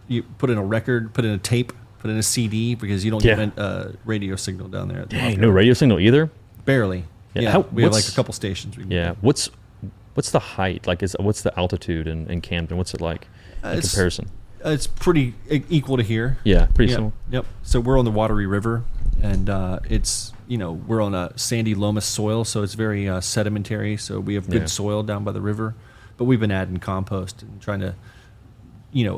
you put in a record, put in a tape, put in a CD, because you don't get a radio signal down there. Dang, no radio signal either. Barely. Yeah. We have a couple stations. What's the height? What's the altitude in Camden? What's it like in comparison? It's pretty equal to here. Yeah, pretty similar. Yep. So we're on the Watery River, and it's we're on a sandy loess soil, so it's very sedimentary. So we have good soil down by the river, but we've been adding compost and trying to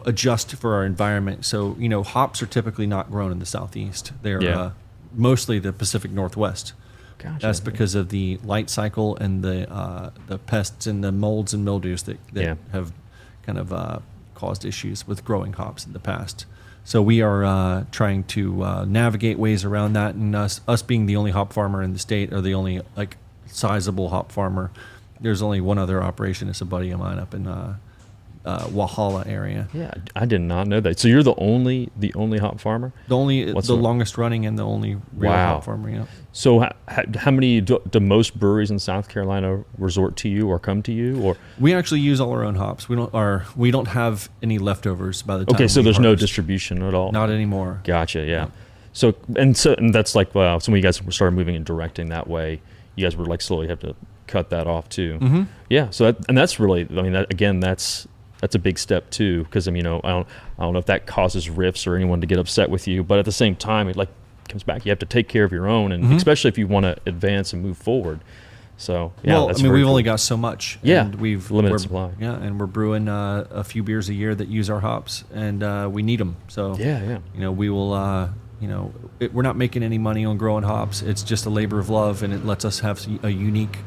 adjust for our environment. So hops are typically not grown in the southeast. They're mostly the Pacific Northwest. Gotcha. That's because of the light cycle and the pests and the molds and mildews that have kind of caused issues with growing hops in the past. So we are trying to navigate ways around that, and us being the only hop farmer in the state, or the only sizable hop farmer. There's only one other operation. It's a buddy of mine up in Walhalla area. Yeah, I did not know that. So you're the only hop farmer? The longest running and the only real hop farmer. Yeah. So how many do most breweries in South Carolina resort to you or come to you? Or we actually use all our own hops. We don't have any leftovers by the time. Okay, so there's no distribution at all. Not anymore. Gotcha. Yeah. No. So that's some of you guys started moving and directing that way. You guys were slowly have to cut that off too. Mm-hmm. Yeah. So that's really, that's a big step too, because I don't know if that causes rifts or anyone to get upset with you, but at the same time, it comes back. You have to take care of your own, and especially if you want to advance and move forward. So we've only got so much. Yeah, and we've limited supply. Yeah, and we're brewing a few beers a year that use our hops, and we need them. So we will. We're not making any money on growing hops. It's just a labor of love, and it lets us have a unique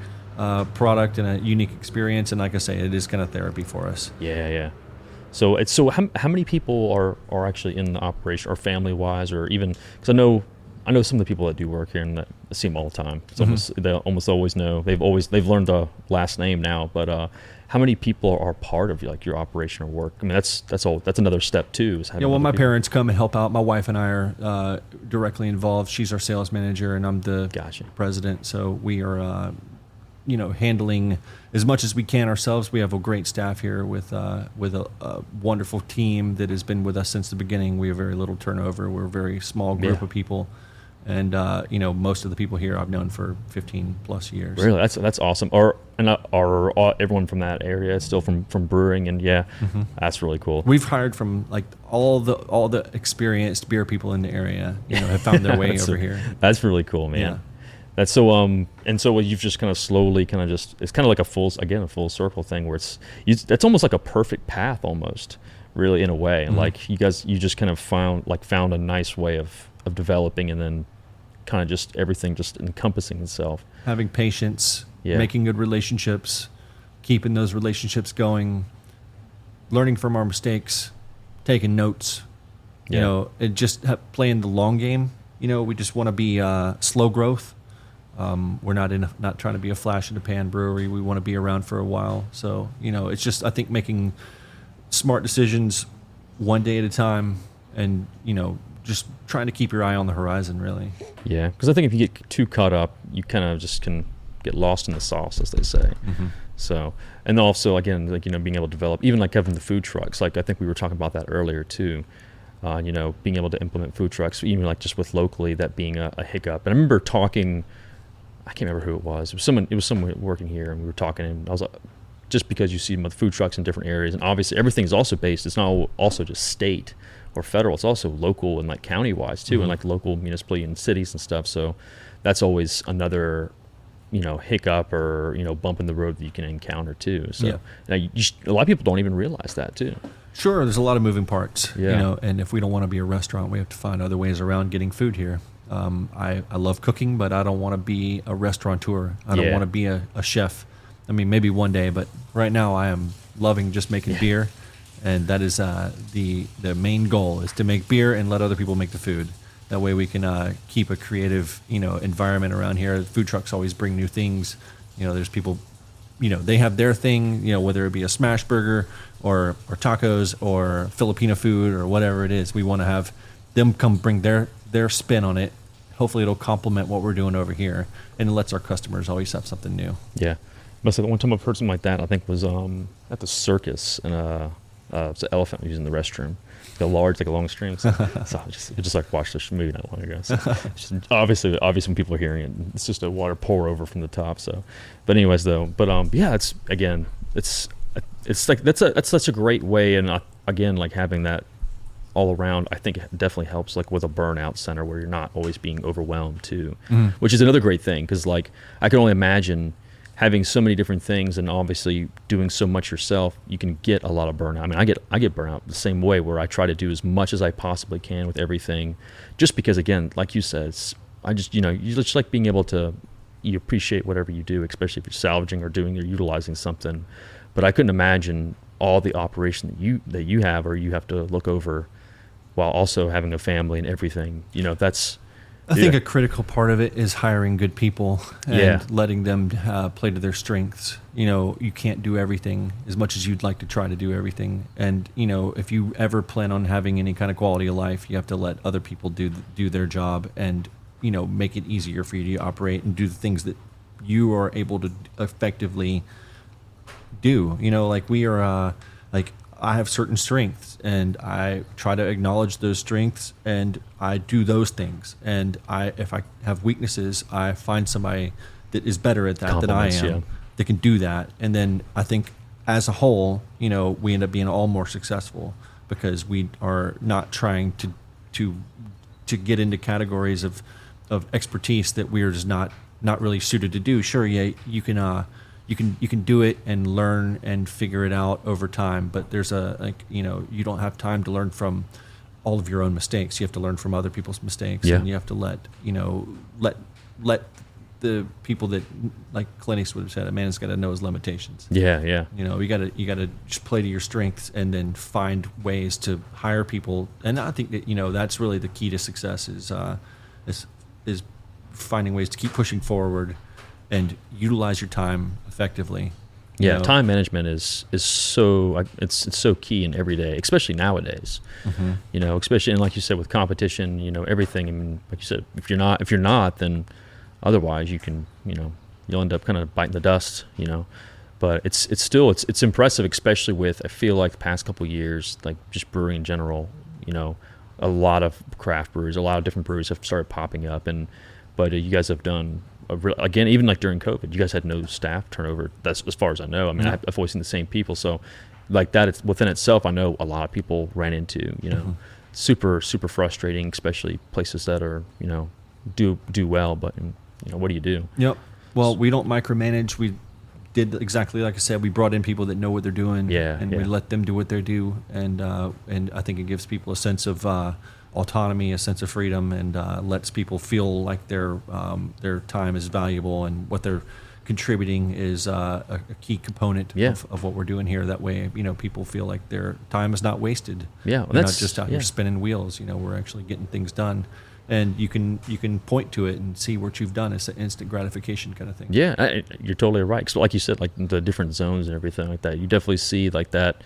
product and a unique experience. And like I say, it is kind of therapy for us. Yeah. So how many people are actually in the operation, or family wise, or even, because I know some of the people that do work here and that I see them all the time. It's they almost always know. They've learned the last name now. But how many people are part of like your operation or work? I mean, that's another step too. Is having Well, my people. parents come and help out. My wife and I are directly involved. She's our sales manager, and I'm the president. So we are, handling as much as we can ourselves. We have a great staff here with a wonderful team that has been with us since the beginning. We have very little turnover. We're a very small group of people. And most of the people here I've known for 15 plus years. Really, that's awesome. Are everyone from that area still from brewing? And that's really cool. We've hired from like all the experienced beer people in the area. Have found their way over here. That's really cool, man. Yeah. That's so and so you've just kind of slowly it's kind of like a full circle thing where it's almost like a perfect path almost, really, in a way. And like you just kind of found a nice way of developing, and then kind of just everything just encompassing itself. Having patience, making good relationships, keeping those relationships going, learning from our mistakes, taking notes, and just playing the long game. We just want to be slow growth. We're not trying to be a flash in the pan brewery. We want to be around for a while. So, it's just, I think, making smart decisions one day at a time, and, just trying to keep your eye on the horizon, really. Yeah, because I think if you get too caught up, you kind of just can get lost in the sauce, as they say. So, and also, again, being able to develop, even like having the food trucks. Like I think we were talking about that earlier too. Being able to implement food trucks, even like just with locally, that being a hiccup. And I remember talking, I can't remember who it was. It was someone working here, and we were talking, and I was like, just because you see them with food trucks in different areas, and obviously everything is also based. It's not also just state or federal. It's also local and like county wise too, and like local municipally and cities and stuff. So that's always another, hiccup or bump in the road that you can encounter too. So now a lot of people don't even realize that too. Sure, there's a lot of moving parts. And if we don't want to be a restaurant, we have to find other ways around getting food here. I love cooking, but I don't want to be a restaurateur. I don't want to be a chef. I mean, maybe one day, but right now I am loving just making beer. And that is the main goal, is to make beer and let other people make the food. That way we can keep a creative, environment around here. Food trucks always bring new things. There's people, they have their thing, whether it be a smash burger or tacos or Filipino food or whatever it is. We want to have them come bring their spin on it. Hopefully it'll complement what we're doing over here, and it lets our customers always have something new. Yeah. But the one time I've heard something like that, I think was at the circus, and it's an elephant using the restroom, the large, like a long string. So I just like watched this movie not long ago. So just, obviously when people are hearing it, it's just a water pour over from the top. So, but anyways though, it's like that's such a great way, and again, like having that all around, I think it definitely helps like with a burnout center where you're not always being overwhelmed too, which is another great thing, because like I can only imagine having so many different things and obviously doing so much yourself, you can get a lot of burnout. I mean, I get burnout the same way, where I try to do as much as I possibly can with everything, just because, again, like you said, you just like being able to, you appreciate whatever you do, especially if you're salvaging or doing or utilizing something. But I couldn't imagine all the operation that you have, or you have to look over while also having a family and everything. I think a critical part of it is hiring good people and letting them play to their strengths. You can't do everything as much as you'd like to try to do everything. And, if you ever plan on having any kind of quality of life, you have to let other people do their job and, make it easier for you to operate and do the things that you are able to effectively do. Like we are, I have certain strengths, and I try to acknowledge those strengths, and I do those things. And if I have weaknesses, I find somebody that is better at that than I am, that can do that. And then I think as a whole, we end up being all more successful, because we are not trying to get into categories of expertise that we are just not really suited to do. Sure, you can do it and learn and figure it out over time, but there's you don't have time to learn from all of your own mistakes. You have to learn from other people's mistakes, and you have to let the people that, like Clint Eastwood would have said, a man's got to know his limitations. Yeah, yeah. You know, you got to just play to your strengths and then find ways to hire people. And I think that, you know, that's really the key to success is finding ways to keep pushing forward and utilize your time effectively. Yeah, You know? time management is so it's so key in every day, especially nowadays. Mm-hmm. You know, especially, and like you said, with competition, you know, everything. I mean, like you said, if you're not, then otherwise you can, you know, you'll end up kind of biting the dust. You know, but it's still it's impressive, especially with, I feel like the past couple of years, like just brewing in general. You know, a lot of craft breweries, a lot of different breweries have started popping up, but you guys have done. Again, even like during COVID, you guys had no staff turnover. That's as far as I know. I mean, Yeah. I've always seen the same people. So, like that, it's within itself. I know a lot of people ran into. You know, Mm-hmm. super frustrating, especially places that are, you know, do well. But you know, what do you do? Yep. Well, we don't micromanage. We did exactly like I said. We brought in people that know what they're doing. Yeah, And yeah. we let them do what they do. And I think it gives people a sense of autonomy, a sense of freedom, and lets people feel like their time is valuable and what they're contributing is a key component Yeah. of what we're doing here. That way, you know, people feel like their time is not wasted. Yeah, well, We're not that's- just out yeah. here spinning wheels. You know, we're actually getting things done. And you can point to it and see what you've done. It's an instant gratification kind of thing. Yeah, you're totally right. So, like you said, like the different zones and everything like that, you definitely see like that.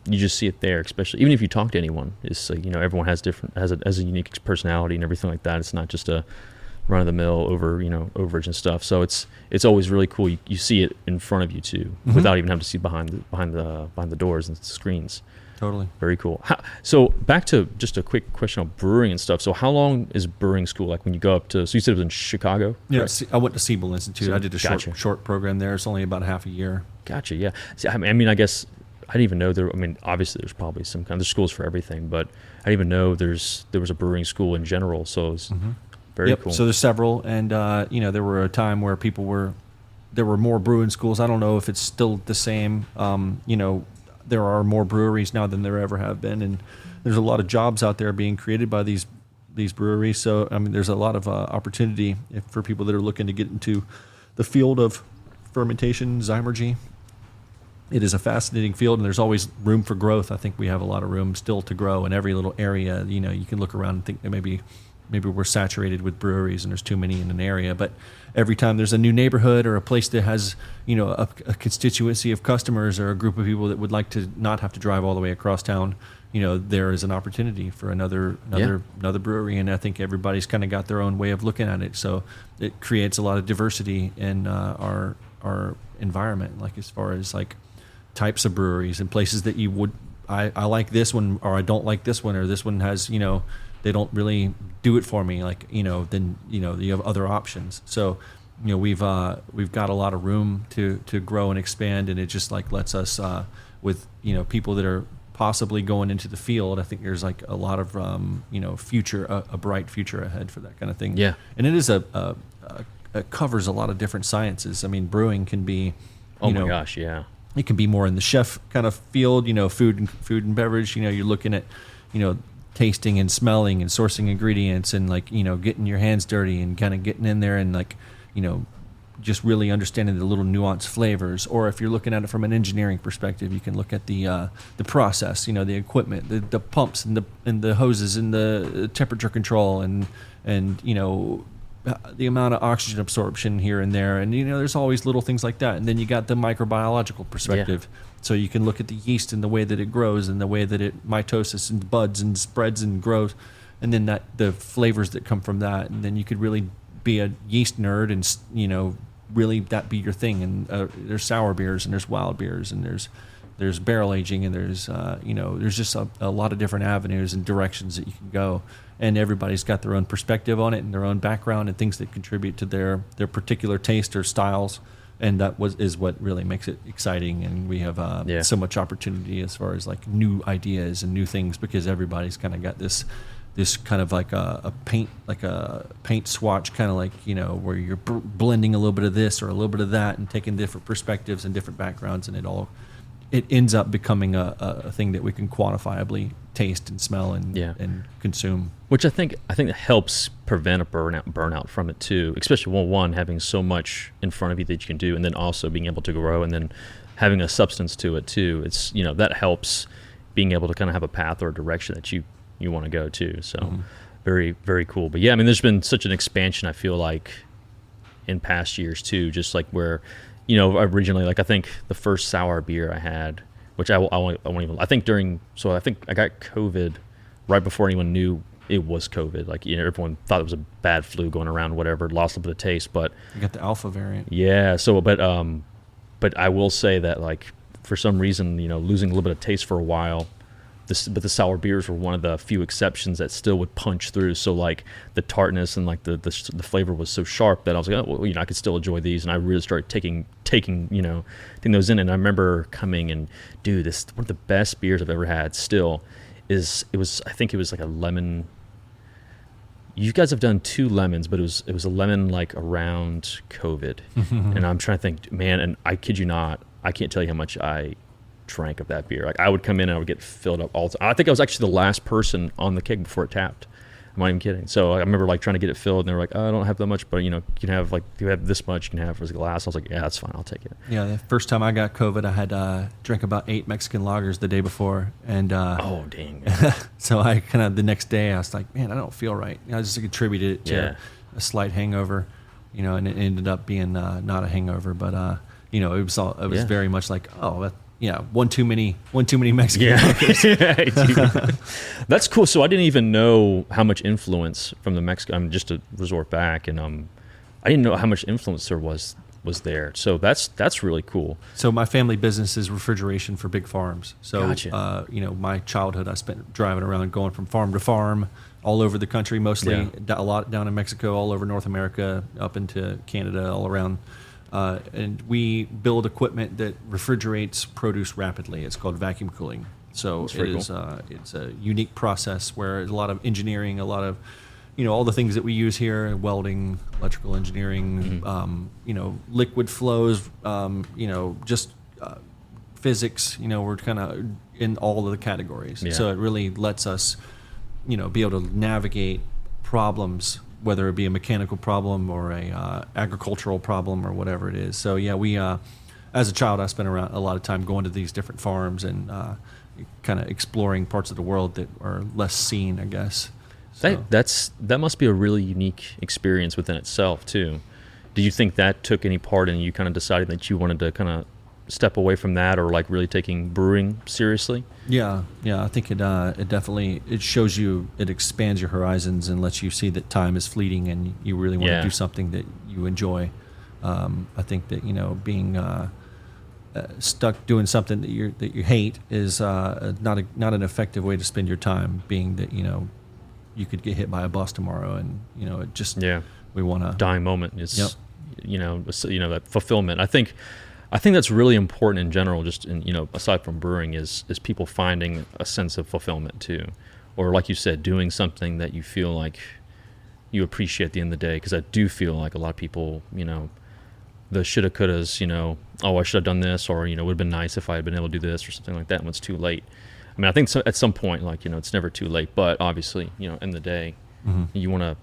You just see it there, especially even if you talk to anyone. It's like, you know, everyone has a unique personality and everything like that. It's not just a run of the mill overage and stuff. So it's always really cool. You see it in front of you too, Mhm. without even having to see behind the doors and screens. Totally. Very cool. So back to just a quick question on brewing and stuff. So how long is brewing school? Like when you go up to, so you said it was in Chicago? Yeah, correct? I went to Siebel Institute. So- I did a gotcha. short program there. It's only about half a year. Gotcha. Yeah. See, I mean, I guess I didn't even know there. I mean, obviously there's probably some kind of schools for everything, but I didn't even know there was a brewing school in general. So it was very Yep. cool. So there's several, and you know, there were a time where there were more brewing schools. I don't know if it's still the same. You know, there are more breweries now than there ever have been, and there's a lot of jobs out there being created by these breweries. So I mean, there's a lot of opportunity for people that are looking to get into the field of fermentation, Zymergy. It is a fascinating field, and there's always room for growth. I think we have a lot of room still to grow in every little area. You know, you can look around and think that maybe we're saturated with breweries and there's too many in an area. But every time there's a new neighborhood or a place that has, you know, a constituency of customers or a group of people that would like to not have to drive all the way across town, you know, there is an opportunity for another brewery. And I think everybody's kind of got their own way of looking at it. So it creates a lot of diversity in our environment, like as far as like types of breweries and places that you would, I like this one or I don't like this one, or this one has, you know, they don't really do it for me. Like, you know, then, you know, you have other options. So, you know, we've got a lot of room to grow and expand, and it just like lets us, with, you know, people that are possibly going into the field. I think there's like a lot of, you know, a bright future ahead for that kind of thing. Yeah. And it is it covers a lot of different sciences. I mean, brewing can be, oh you my know, gosh. Yeah. it can be more in the chef kind of field, you know, food and beverage. You know, you're looking at, you know, tasting and smelling and sourcing ingredients and like, you know, getting your hands dirty and kind of getting in there and like, you know, just really understanding the little nuanced flavors. Or if you're looking at it from an engineering perspective, you can look at the process, you know, the equipment, the pumps and the hoses and the temperature control and you know, the amount of oxygen absorption here and there. And, you know, there's always little things like that. And then you got the microbiological perspective. Yeah. So you can look at the yeast and the way that it grows and the way that it mitosis and buds and spreads and grows. And then the flavors that come from that. And then you could really be a yeast nerd and, you know, really that be your thing. And there's sour beers and there's wild beers and there's barrel aging and there's, you know, there's just a lot of different avenues and directions that you can go. And everybody's got their own perspective on it and their own background and things that contribute to their particular taste or styles. And that is what really makes it exciting. And we have so much opportunity as far as like new ideas and new things, because everybody's kind of got this kind of like a paint swatch, kind of like, you know, where you're blending a little bit of this or a little bit of that and taking different perspectives and different backgrounds, and it ends up becoming a thing that we can quantifiably taste and smell and consume. Which I think helps prevent a burnout from it too. Especially one having so much in front of you that you can do, and then also being able to grow, and then having a substance to it too. It's that helps being able to kind of have a path or a direction that you want to go to. So very, very cool. But yeah, I mean, there's been such an expansion, I feel like, in past years too. Just like where, originally, like I think the first sour beer I had, which I won't even. I think I got COVID right before anyone knew it was COVID. Like everyone thought it was a bad flu going around, whatever. Lost a bit of taste, but you got the alpha variant. Yeah. So, but I will say that like for some reason, losing a little bit of taste for a while. But the sour beers were one of the few exceptions that still would punch through. So like the tartness and like the flavor was so sharp that I was like, oh, well, I could still enjoy these. And I really started taking those in. And I remember coming and, dude, this one of the best beers I've ever had. Still, I think it was like a lemon. You guys have done 2 lemons, but it was a lemon like around COVID. And I'm trying to think, man, and I kid you not, I can't tell you how much I drank of that beer. Like I would come in and I would get filled up all the time. I think I was actually the last person on the keg before it tapped. I'm not even kidding. So I remember like trying to get it filled, and they were like, oh, I don't have that much, but you can have like, you have this much, you can have for a glass. I was like, yeah, that's fine, I'll take it. Yeah, the first time I got COVID, I had drank about 8 Mexican lagers the day before, and oh dang. so I kind of the next day I was like, man, I don't feel right. I just attributed it to a slight hangover, and it ended up being not a hangover, but it was very much like, oh, one too many Mexican lagers. That's cool. So I didn't even know how much influence from the Mexican. Just to resort back, and I didn't know how much influence there was there. So that's really cool. So my family business is refrigeration for big farms. So gotcha. My childhood I spent driving around, going from farm to farm, all over the country, mostly a lot down in Mexico, all over North America, up into Canada, all around. And we build equipment that refrigerates produce rapidly. It's called vacuum cooling. So it's a unique process where there's a lot of engineering, a lot of, all the things that we use here, welding, electrical engineering, liquid flows, physics, we're kind of in all of the categories. Yeah. So it really lets us, be able to navigate problems, whether it be a mechanical problem or a agricultural problem or whatever it is. So yeah, we as a child I spent around a lot of time going to these different farms and kind of exploring parts of the world that are less seen, I guess. So. That must be a really unique experience within itself too. Do you think that took any part in you kind of deciding that you wanted to kind of step away from that, or like really taking brewing seriously? Yeah, I think it definitely shows you, it expands your horizons and lets you see that time is fleeting and you really want to do something that you enjoy. I think that being stuck doing something that you hate is not an effective way to spend your time. Being that you could get hit by a bus tomorrow, and it just we want to dying moment is that fulfillment. I think that's really important in general, just in, aside from brewing, is people finding a sense of fulfillment too. Or like you said, doing something that you feel like you appreciate at the end of the day. Because I do feel like a lot of people, the shoulda, couldas, oh, I should have done this, or, it would have been nice if I had been able to do this or something like that when it's too late. I mean, I think at some point, like, it's never too late. But obviously, in the day, you want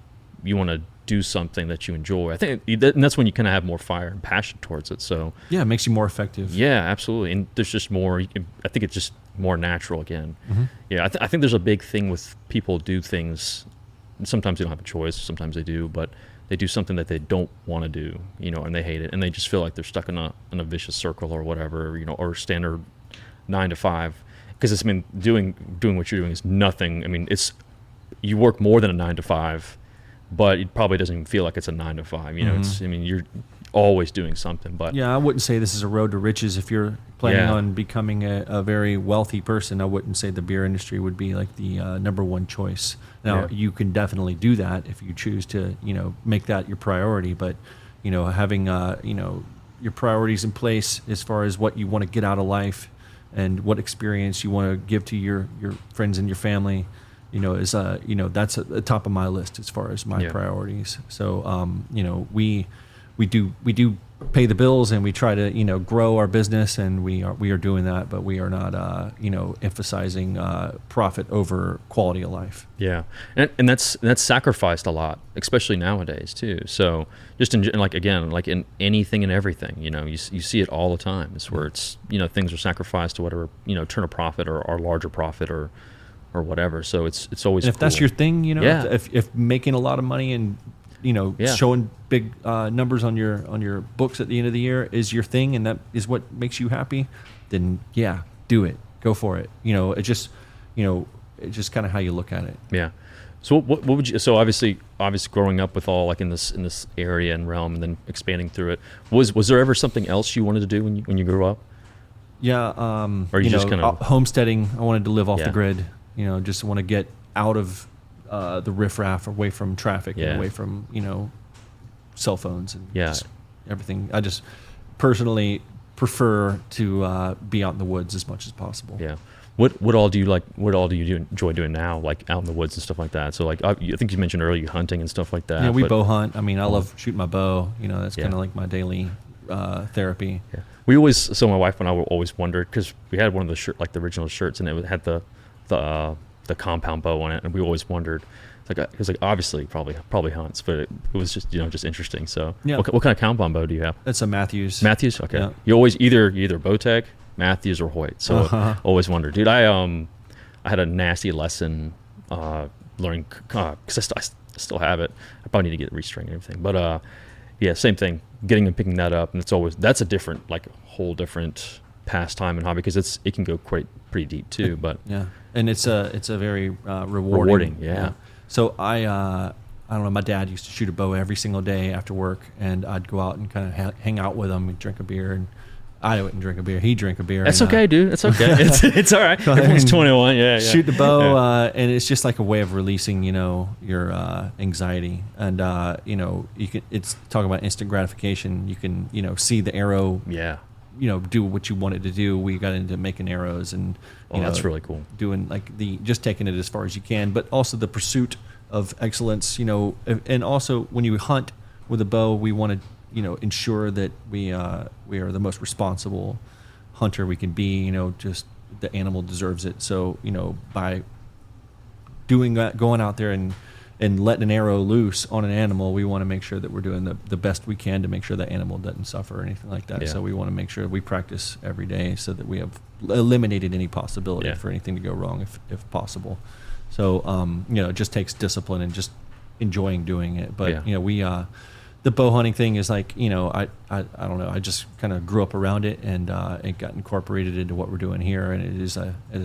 to do something that you enjoy. I think and that's when you kind of have more fire and passion towards it. So yeah, it makes you more effective. Yeah, absolutely. And there's just more. I think it's just more natural again. Yeah, I think there's a big thing with people do things. And sometimes they don't have a choice. Sometimes they do, but they do something that they don't want to do. And they hate it, and they just feel like they're stuck in a vicious circle or whatever. Or standard 9 to 5. Because doing what you're doing is nothing. I mean, you work more than a 9 to 5. But it probably doesn't even feel like it's a 9 to 5. You're always doing something. But yeah, I wouldn't say this is a road to riches. If you're planning on becoming a very wealthy person, I wouldn't say the beer industry would be like the number one choice. Now, you can definitely do that if you choose to, make that your priority. But, having, your priorities in place as far as what you want to get out of life and what experience you want to give to your friends and your family, is that's at the top of my list as far as my priorities. So we do pay the bills, and we try to, grow our business, and we are doing that, but we are not, emphasizing profit over quality of life. Yeah, and that's sacrificed a lot, especially nowadays too. So just in like again, like in anything and everything, you see it all the time. It's where it's things are sacrificed to whatever turn a profit or larger profit or whatever. So it's always and if cool. that's your thing, Yeah. if making a lot of money and showing big numbers on your books at the end of the year is your thing, and that is what makes you happy, then yeah, do it, go for it. It's just kind of how you look at it. Yeah. So what would you? So obviously growing up with all like in this area and realm, and then expanding through it, was there ever something else you wanted to do when you grew up? Yeah. Or you just kind of homesteading. I wanted to live off Yeah. the grid. Just want to get out of the riffraff, away from traffic, Yeah. and away from cell phones and Yeah. just everything. I just personally prefer to be out in the woods as much as possible. Yeah. What all do you like? What all do you enjoy doing now, like out in the woods and stuff like that? So like I think you mentioned earlier hunting and stuff like that. Yeah, we but- bow hunt. I mean, I love shooting my bow. That's Yeah. kind of like my daily therapy. Yeah. So my wife and I will always wonder, because we had one of the like the original shirts, and it had the compound bow on it, and we always wondered. It was like obviously probably hunts, but it was just just interesting. So Yeah. what kind of compound bow do you have? It's a Matthews. Matthews. Okay. Yeah. You always either Bowtech, Matthews, or Hoyt. So always wondered, dude. I had a nasty lesson learning because I still have it. I probably need to get it restring and everything, but yeah, same thing. Getting and picking that up, and that's a different, like whole different pastime and hobby, because it can go pretty deep too. But Yeah, and it's a very rewarding. Rewarding, yeah. So I don't know. My dad used to shoot a bow every single day after work, and I'd go out and kind of hang out with him and drink a beer. And I wouldn't drink a beer; he'd drink a beer. that's and, okay, dude. It's okay. It's all right. Go ahead Everyone's and 21. Yeah. shoot the bow, Yeah. and it's just like a way of releasing, your anxiety. And you can. It's talking about instant gratification. You can, see the arrow. Yeah. Do what you wanted to do. We got into making arrows, and That's really cool. doing like just taking it as far as you can, but also the pursuit of excellence. And also when you hunt with a bow, we want to ensure that we are the most responsible hunter we can be. Just the animal deserves it. So by doing that, going out there and letting an arrow loose on an animal, we want to make sure that we're doing the best we can to make sure that animal doesn't suffer or anything like that. Yeah. So we want to make sure we practice every day so that we have eliminated any possibility Yeah. for anything to go wrong if possible. So, it just takes discipline and just enjoying doing it. But, Yeah. we, the bow hunting thing is like, I don't know. I just kind of grew up around it, and it got incorporated into what we're doing here. And it is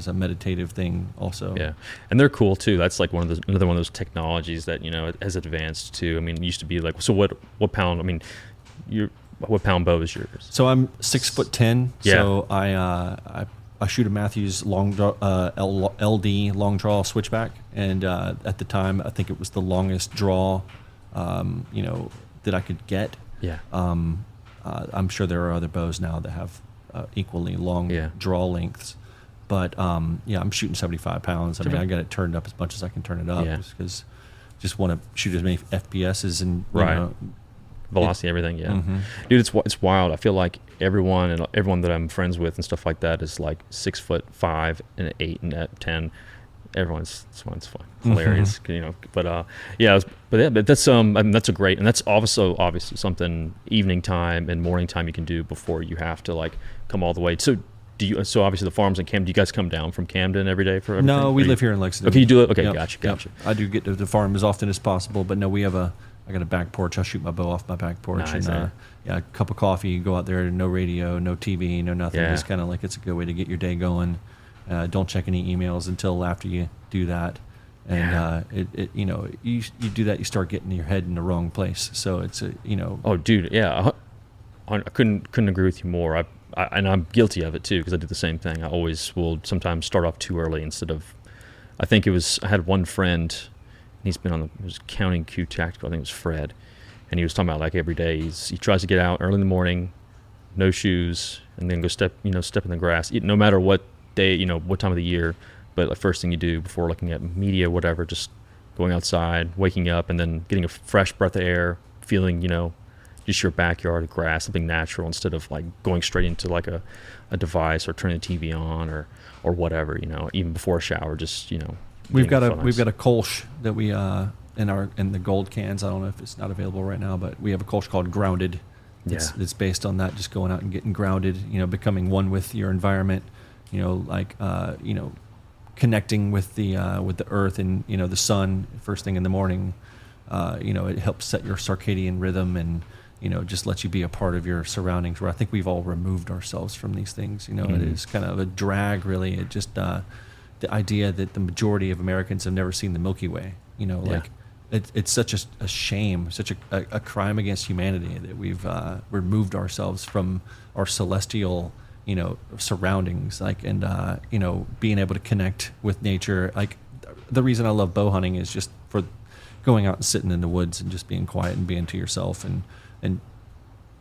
a meditative thing also. Yeah, and they're cool too. That's like another one of those technologies that has advanced too. I mean, it used to be like, so what pound? I mean, what pound bow is yours? So I'm 6'10". Yeah. So I shoot a Matthews long draw, LD long draw switchback, and at the time I think it was the longest draw, that I could get. Yeah. I'm sure there are other bows now that have equally long Yeah. draw lengths, but I'm shooting 75 pounds. I mean, I got it turned up as much as I can turn it up, Yeah. because just want to shoot as many FPSs and Right. Velocity, everything. Yeah. Mhm. Dude, it's wild. I feel like everyone that I'm friends with and stuff like that is like 6'5" and 8 and 10. Everyone's fun, hilarious, But but that's I mean, that's a great, and that's also obviously something evening time and morning time you can do before you have to like come all the way. So so obviously the farms in Camden. Do you guys come down from Camden every day for everything? No, we Or live here in Lexington. Okay, you do it. Okay, Yep, gotcha. yep. I do get to the farm as often as possible, but no, I got a back porch. I shoot my bow off my back porch, Nice, and a cup of coffee. Go out there, no radio, no TV, no nothing. Yeah. Just kind of like it's a good way to get your day going. Don't check any emails until after you do that, and you do that, you start getting your head in the wrong place. So it's Oh, dude, yeah, I couldn't agree with you more. And I'm guilty of it too, because I do the same thing. I always will sometimes start off too early instead of. I think I had one friend. He's been it was Counting Q Tactical. I think it was Fred, and he was talking about like every day he tries to get out early in the morning, no shoes, and then go step in the grass. No matter what day, what time of the year, but the first thing you do before looking at media, whatever, just going outside, waking up, and then getting a fresh breath of air, feeling just your backyard grass, something natural, instead of like going straight into like a device or turning the TV on or whatever, even before a shower, just, We've got a Kolsch that we in the gold cans. I don't know if it's not available right now, but we have a Kolsch called Grounded. It's based on that, just going out and getting grounded, becoming one with your environment, connecting with the earth and, the sun first thing in the morning. It helps set your circadian rhythm and, just lets you be a part of your surroundings, where I think we've all removed ourselves from these things. It is kind of a drag, really. It just, the idea that the majority of Americans have never seen the Milky Way, it's such a shame, such a crime against humanity that we've removed ourselves from our celestial, surroundings, being able to connect with nature. Like, the reason I love bow hunting is just for going out and sitting in the woods and just being quiet and being to yourself and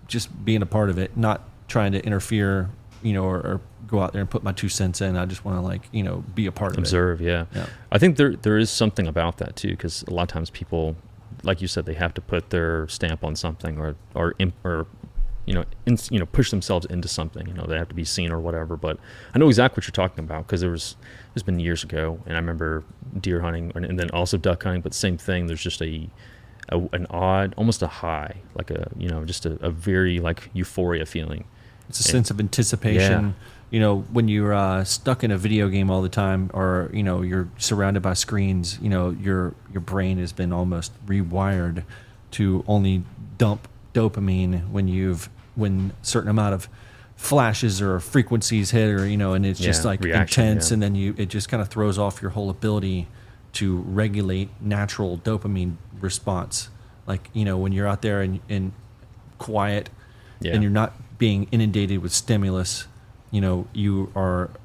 just being a part of it, not trying to interfere, or go out there and put my 2 cents in. I just want to be a part of Observe, it. yeah. I think there is something about that too, because a lot of times people, like you said, they have to put their stamp on something or push themselves into something. They have to be seen or whatever. But I know exactly what you're talking about, because there's been years ago, and I remember deer hunting and then also duck hunting. But same thing. There's just an odd, almost a high, like just a very like euphoria feeling. It's a sense of anticipation. Yeah. When you're stuck in a video game all the time, or you're surrounded by screens, your brain has been almost rewired to only dump dopamine when certain amount of flashes or frequencies hit, or and it's just like reaction, intense, and then it just kind of throws off your whole ability to regulate natural dopamine response. Like, when you're out there and quiet, and you're not being inundated with stimulus, you're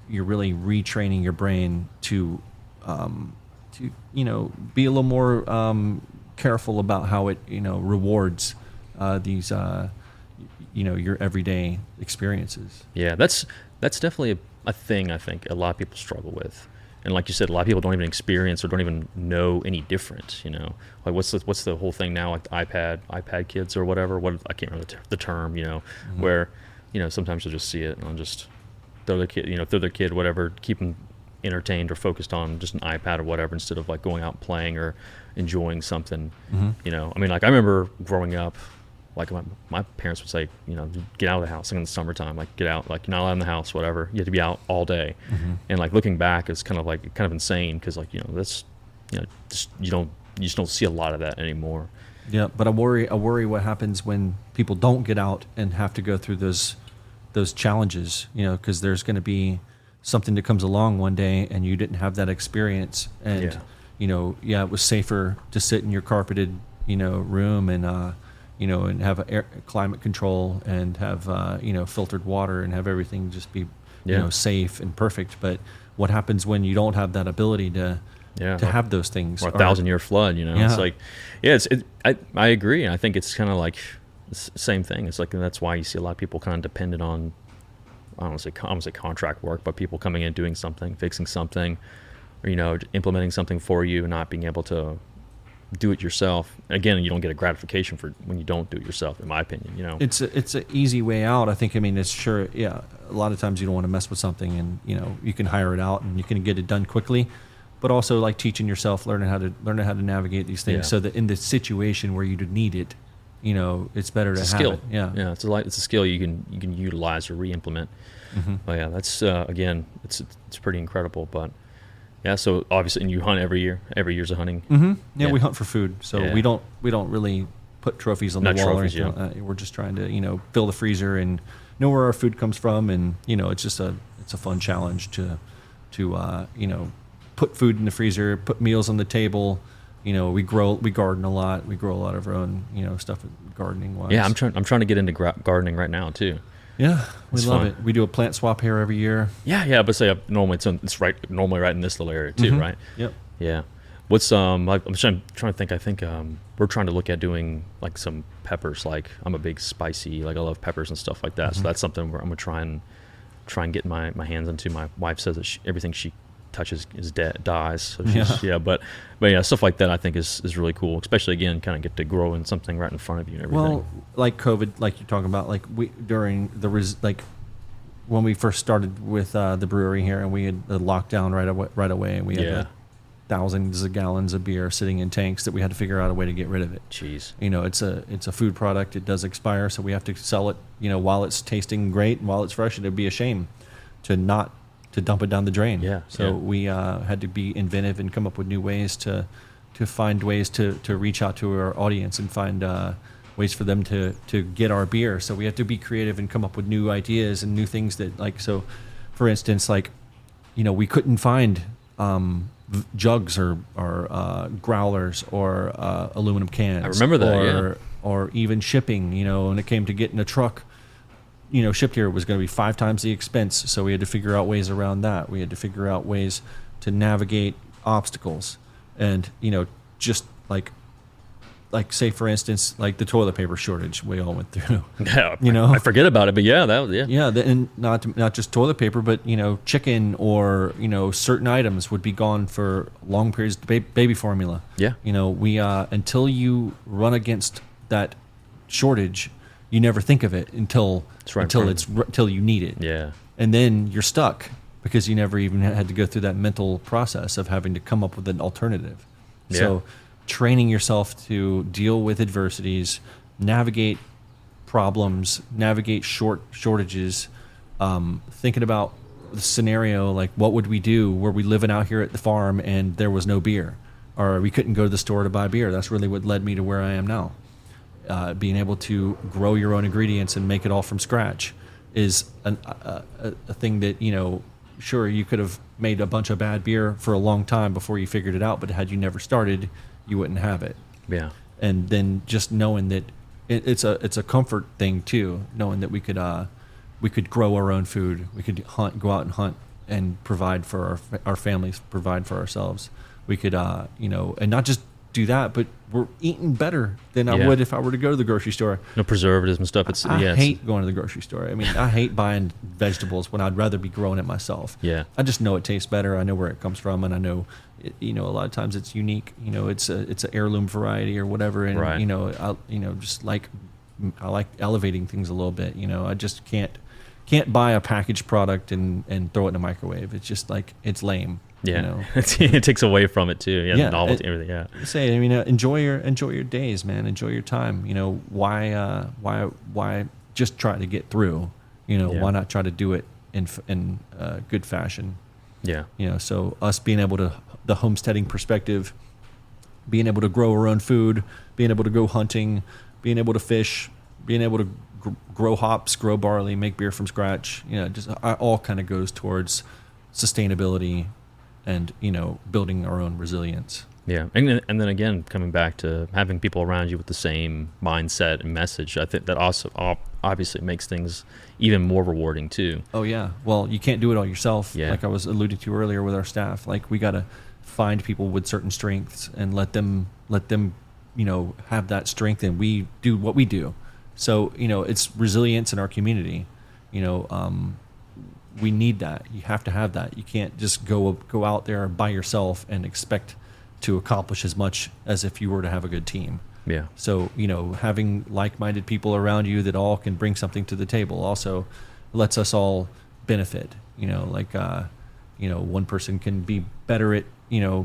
really retraining your brain to be a little more careful about how it rewards these your everyday experiences. Yeah, that's definitely a thing I think a lot of people struggle with. And like you said, a lot of people don't even experience or don't even know any different. Like what's the whole thing now, like the iPad kids or whatever. I can't remember the term. Where sometimes you'll just see it and I'll just throw their kid, whatever, keep them entertained or focused on just an iPad or whatever, instead of like going out and playing or enjoying something. Like I remember growing up, like my parents would say, get out of the house, like in the summertime, like get out, like you're not allowed in the house, whatever. You have to be out all day. And like looking back, it's kind of insane, because like that's just you just don't see a lot of that anymore. Yeah, but I worry what happens when people don't get out and have to go through those challenges. Because there's going to be something that comes along one day and you didn't have that experience, and it was safer to sit in your carpeted room and and have climate control and have filtered water and have everything just be safe and perfect. But what happens when you don't have that ability to have those things? Or a 1,000-year flood, It's like, I agree. And I think it's kind of like the same thing. It's like, and that's why you see a lot of people kind of dependent on, I don't want to say contract work, but people coming in, doing something, fixing something, or, implementing something for you, and not being able to do it yourself. Again, you don't get a gratification for when you don't do it yourself, in my opinion. It's an easy way out. I think, it's sure, a lot of times you don't want to mess with something, and you can hire it out and you can get it done quickly, but also like teaching yourself, learning how to navigate these things, so that in the situation where you need it, it's better to have skill. It. Yeah, it's a skill you can utilize or re-implement. But that's again, it's pretty incredible. But yeah, so obviously, and you hunt every year. Every year's a hunting. Yeah, we hunt for food, so we don't really put trophies on the wall or anything. We're just trying to fill the freezer and know where our food comes from, and it's just a fun challenge to put food in the freezer, put meals on the table. We garden a lot. We grow a lot of our own stuff gardening wise. Yeah, I'm trying to get into gardening right now too. Yeah, we love it. We do a plant swap here every year. Yeah, but say normally it's normally right in this little area too, right? Yep. Yeah. What's I'm trying to think. I think we're trying to look at doing like some peppers. Like I'm a big spicy, like I love peppers and stuff like that. So that's something where I'm gonna try and get my hands into. My wife says that everything she touches is dead, dies. So she's, but yeah, stuff like that I think is really cool. Especially again, kind of get to grow in something right in front of you and everything. Well, like COVID, like you're talking about, like during the when we first started with the brewery here, and we had the lockdown right away, and we had thousands of gallons of beer sitting in tanks that we had to figure out a way to get rid of it. Jeez. It's a food product. It does expire, so we have to sell it, while it's tasting great and while it's fresh. It'd be a shame to dump it down the drain. Yeah. So we had to be inventive and come up with new ways to find ways to reach out to our audience and find ways for them to get our beer. So we have to be creative and come up with new ideas and new things that, like, so for instance, like, we couldn't find jugs or growlers or aluminum cans. I remember that, or even shipping, when it came to getting a truck, shipped here, it was going to be 5 times the expense. So we had to figure out ways around that. We had to figure out ways to navigate obstacles. And, just like say, for instance, like the toilet paper shortage we all went through. Yeah, I forget about it, but and not just toilet paper, but chicken or certain items would be gone for long periods. Baby formula. Yeah. We until you run against that shortage, you never think of it until you need it. Yeah. And then you're stuck because you never even had to go through that mental process of having to come up with an alternative. Yeah. So training yourself to deal with adversities, navigate problems, navigate shortages, thinking about the scenario, like what would we do were we living out here at the farm and there was no beer, or we couldn't go to the store to buy beer. That's really what led me to where I am now. Being able to grow your own ingredients and make it all from scratch is a thing that, sure, you could have made a bunch of bad beer for a long time before you figured it out, but had you never started, you wouldn't have it. Yeah. And then just knowing that it's a comfort thing too, knowing that we could grow our own food, we could go out and hunt and provide for our families, provide for ourselves. We could, and not just do that, but we're eating better than I would if I were to go to the grocery store. No preservatives and stuff. I hate going to the grocery store. I mean, I hate buying vegetables when I'd rather be growing it myself. Yeah. I just know it tastes better. I know where it comes from, and I know, a lot of times it's unique. It's an heirloom variety or whatever, and right. just like I like elevating things a little bit. I just can't buy a packaged product and throw it in a microwave. It's just like it's lame. Yeah, it takes away from it too. The novelty, everything. Yeah. Say, enjoy your days, man. Enjoy your time. Why just try to get through? Why not try to do it in good fashion? Yeah. So us being able to, the homesteading perspective, being able to grow our own food, being able to go hunting, being able to fish, being able to grow hops, grow barley, make beer from scratch. Just all kind of goes towards sustainability and building our own resilience. Yeah, and then again, coming back to having people around you with the same mindset and message, I think that also obviously makes things even more rewarding too. Oh yeah, well, you can't do it all yourself. Yeah. Like I was alluding to earlier with our staff, like we got to find people with certain strengths and let them have that strength, and we do what we do. So it's resilience in our community. We need that. You have to have that. You can't just go out there by yourself and expect to accomplish as much as if you were to have a good team. Yeah. So, having like-minded people around you that all can bring something to the table also lets us all benefit. One person can be better at,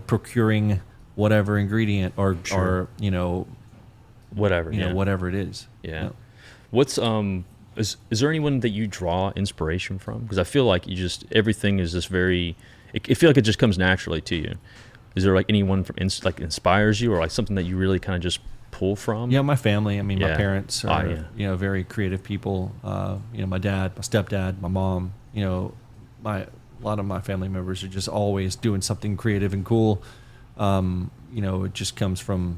procuring whatever ingredient or whatever, whatever it is. Yeah. What's, is there anyone that you draw inspiration from? Because I feel like everything is just very, I feel like it just comes naturally to you. Is there like anyone from inspires you, or like something that you really kind of just pull from? Yeah, my family. I mean, my parents are very creative people. My dad, my stepdad, my mom. A lot of my family members are just always doing something creative and cool. It just comes from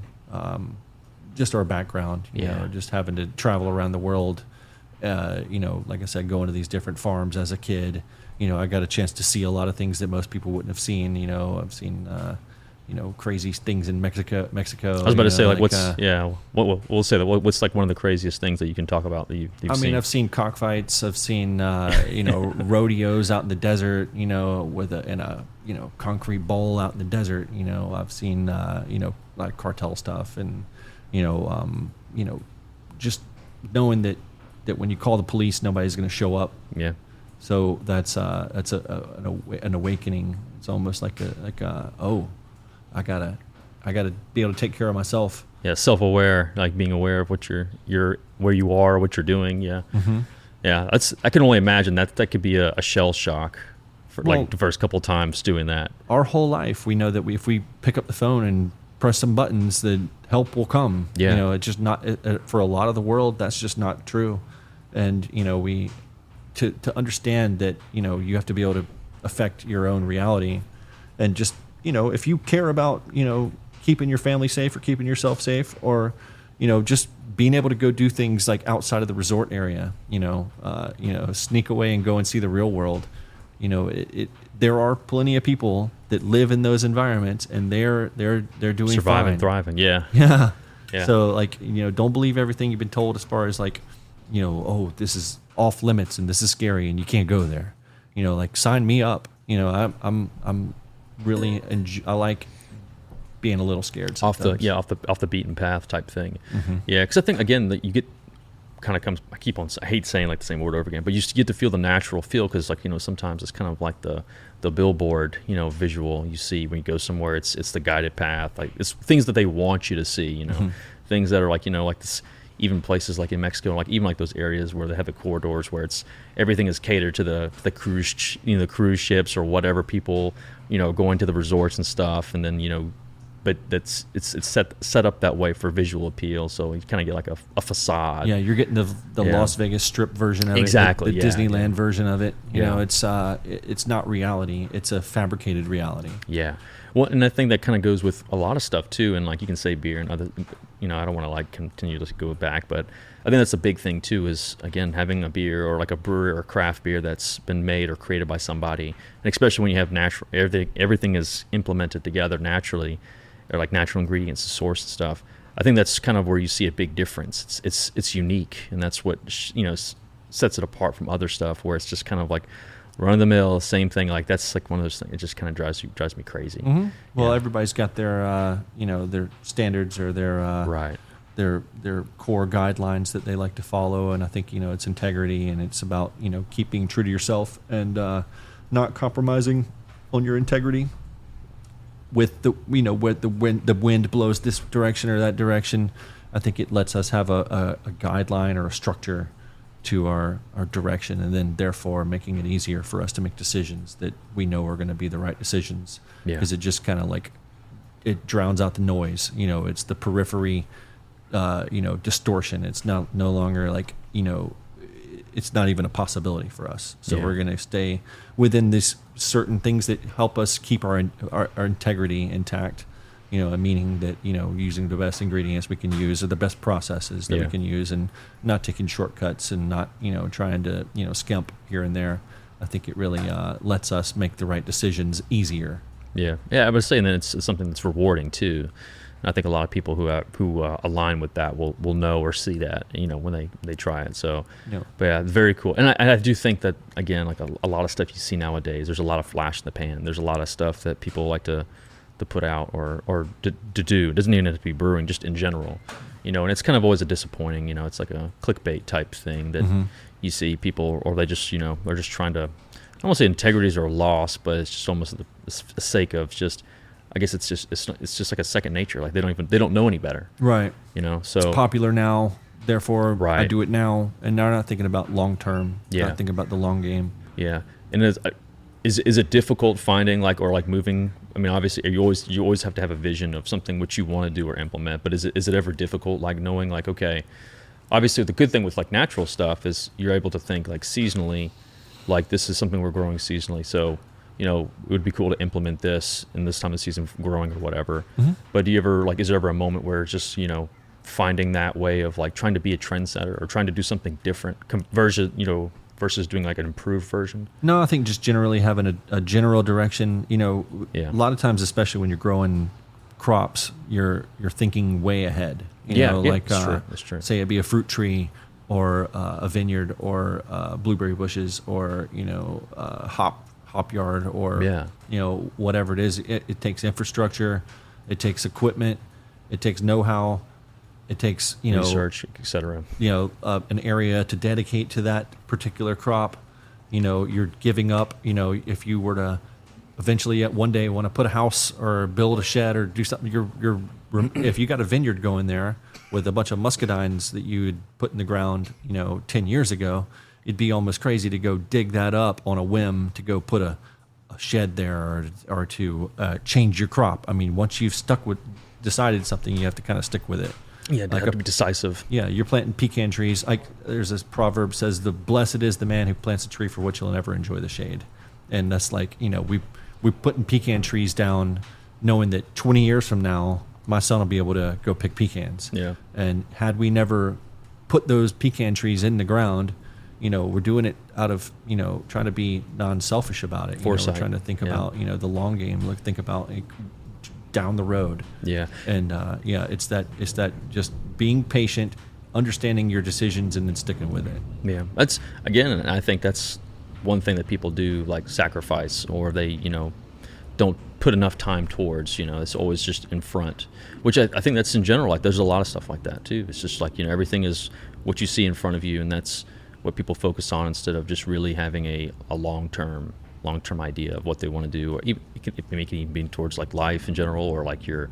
just our background. Just having to travel around the world. Like I said, going to these different farms as a kid. I got a chance to see a lot of things that most people wouldn't have seen. I've seen, crazy things in Mexico. I was about to say, like, we'll say that. What's like one of the craziest things that you can talk about that you've seen? I've seen cockfights. I've seen, rodeos out in the desert, with in a concrete bowl out in the desert. I've seen, like cartel stuff and, just knowing that when you call the police, nobody's going to show up. Yeah. So that's an awakening. It's almost like I gotta be able to take care of myself. Yeah, self-aware, like being aware of what you're where you are, what you're doing. Yeah, yeah. I can only imagine that could be a shell shock for like the first couple of times doing that. Our whole life, we know that if we pick up the phone and press some buttons, then help will come. Yeah, it's just not for a lot of the world. That's just not true, and we to understand that you have to be able to affect your own reality, and just if you care about keeping your family safe or keeping yourself safe, or just being able to go do things like outside of the resort area, sneak away and go and see the real world. There are plenty of people that live in those environments and they're doing surviving, fine. thriving. Yeah. Yeah. Yeah. So like, don't believe everything you've been told as far as like, this is off limits and this is scary and you can't go there. Like sign me up. I'm really I like being a little scared sometimes. off the beaten path type thing. Yeah, because I think again that you get kind of comes. I hate saying like the same word over again, but you just get to feel the natural feel because like sometimes it's kind of like the billboard visual you see when you go somewhere. It's the guided path, like it's things that they want you to see. Things that are like like this. Even places like in Mexico, like even like those areas where they have the corridors where everything is catered to the cruise the cruise ships or whatever people going to the resorts and stuff, and then but it's set up that way for visual appeal, so you kind of get like a facade. Yeah, you're getting the Las Vegas Strip version of exactly, it, the Disneyland version of it. It's not reality; it's a fabricated reality. Yeah. Well, and I think that kind of goes with a lot of stuff too, and like you can say beer and other, I don't want to like continue to go back, but I think that's a big thing too. Is again having a beer or like a brewery or craft beer that's been made or created by somebody, and especially when you have natural everything is implemented together naturally, or like natural ingredients, the source and stuff. I think that's kind of where you see a big difference. It's unique, and that's what sets it apart from other stuff where it's just kind of like run of the mill, same thing. Like that's like one of those things. It just kind of drives me crazy. Mm-hmm. Well, everybody's got their their standards or their right. their core guidelines that they like to follow, and I think it's integrity, and it's about keeping true to yourself and not compromising on your integrity. With the where the wind blows this direction or that direction, I think it lets us have a guideline or a structure to our direction, and then therefore making it easier for us to make decisions that we know are going to be the right decisions. Because it just kind of like it drowns out the noise. It's the periphery, distortion. It's no longer like it's not even a possibility for us. So we're going to stay within these certain things that help us keep our integrity intact. Meaning that using the best ingredients we can use or the best processes that we can use, and not taking shortcuts and not trying to skimp here and there. I think it really lets us make the right decisions easier. Yeah. I was saying that it's something that's rewarding too. And I think a lot of people who align with that will know or see that when they try it. So, but very cool. And I do think that again, like a lot of stuff you see nowadays, there's a lot of flash in the pan. There's a lot of stuff that people like to put out or to do. It doesn't even have to be brewing, just in general. And it's kind of always a disappointing, it's like a clickbait type thing that you see people, or they just, they're just trying to, I don't want to say integrities are lost, but it's just almost the sake of just, I guess it's just like a second nature. Like they don't know any better. Right. So it's popular now, therefore right. I do it now. And they're not thinking about long term. Yeah. Not thinking about the long game. Yeah. And is it difficult finding or moving? I mean, obviously, you always have to have a vision of something which you want to do or implement. But is it ever difficult, like knowing, like, okay, obviously the good thing with like natural stuff is you're able to think like seasonally, like this is something we're growing seasonally. So it would be cool to implement this in this time of the season, growing or whatever. Mm-hmm. But do you ever is there ever a moment where it's just finding that way of like trying to be a trendsetter or trying to do something different versus versus doing like an improved version? No, I think just generally having a general direction. Yeah. A lot of times, especially when you're growing crops, you're thinking way ahead. That's true. Say it'd be a fruit tree or a vineyard or blueberry bushes or hop yard or whatever it is. It takes infrastructure, it takes equipment, it takes know-how, it takes research, etc. An area to dedicate to that particular crop. You're giving up. If you were to eventually one day want to put a house or build a shed or do something, if you got a vineyard going there with a bunch of muscadines that you would put in the ground 10 years ago, it'd be almost crazy to go dig that up on a whim to go put a shed there or to change your crop. I mean, once you've decided something, you have to kind of stick with it. Yeah, you have to be decisive. Yeah, you're planting pecan trees. There's this proverb says, "The blessed is the man who plants a tree for which he'll never enjoy the shade," and that's like we're putting pecan trees down, knowing that 20 years from now, my son will be able to go pick pecans. Yeah. And had we never put those pecan trees in the ground, we're doing it out of trying to be non-selfish about it. Foresight. We're trying to think about the long game. Think about down the road. Yeah. And it's that just being patient, understanding your decisions, and then sticking with it. Yeah. That's again, I think that's one thing that people do, like sacrifice, or they don't put enough time towards. It's always just in front, which I think that's in general. Like there's a lot of stuff like that too. It's just like everything is what you see in front of you, and that's what people focus on instead of just really having a long-term idea of what they want to do, or even, it can even be towards like life in general, or like your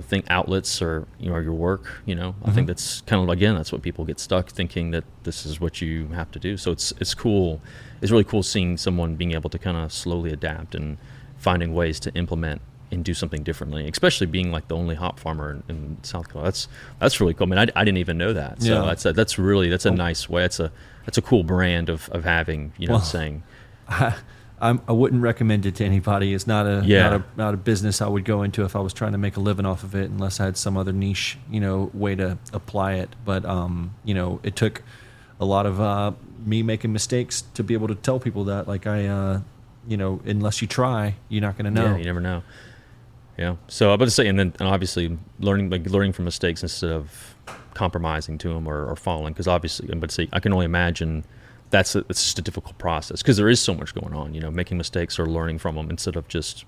think outlets, or your work. I think that's kind of, again, that's what people get stuck thinking, that this is what you have to do. So it's cool. It's really cool seeing someone being able to kind of slowly adapt and finding ways to implement and do something differently, especially being like the only hop farmer in South Carolina. That's really cool. I mean, I didn't even know that. So that's a nice way. That's a cool brand of having, saying. I wouldn't recommend it to anybody. It's not a business I would go into if I was trying to make a living off of it, unless I had some other niche, way to apply it. But it took a lot of me making mistakes to be able to tell people that, like, unless you try, you're not going to know. Yeah, you never know. Yeah. So I'm about to say, and obviously learning from mistakes instead of compromising to them or falling, because obviously, I'm about to say, I can only imagine. It's just a difficult process because there is so much going on, making mistakes or learning from them instead of just,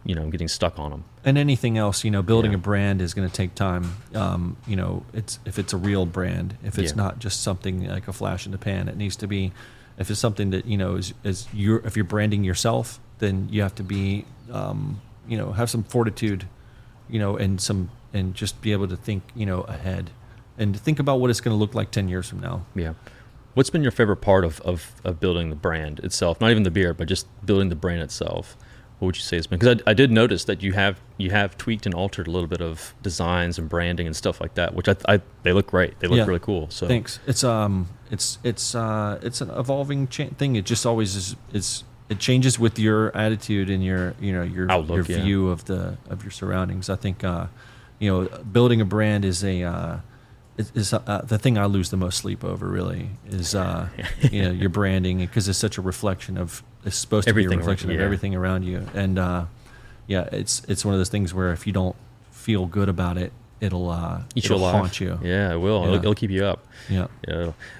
getting stuck on them. And anything else, building a brand is going to take time. If it's a real brand, if it's not just something like a flash in the pan, it needs to be, if it's something that, if you're branding yourself, then you have to be, have some fortitude, and just be able to think, ahead and think about what it's going to look like 10 years from now. Yeah. What's been your favorite part of building the brand itself? Not even the beer, but just building the brand itself. What would you say has been? Because I did notice that you have tweaked and altered a little bit of designs and branding and stuff like that, which they look great. They look really cool. So thanks. It's an evolving thing. It just always is. It changes with your attitude and your outlook, your view of your surroundings. I think building a brand is the thing I lose the most sleep over, really, is your branding, because it's such a reflection of, it's supposed to be a reflection of everything around you. And it's one of those things where if you don't feel good about it, it'll haunt you. Yeah, it will. It'll keep you up. Yeah.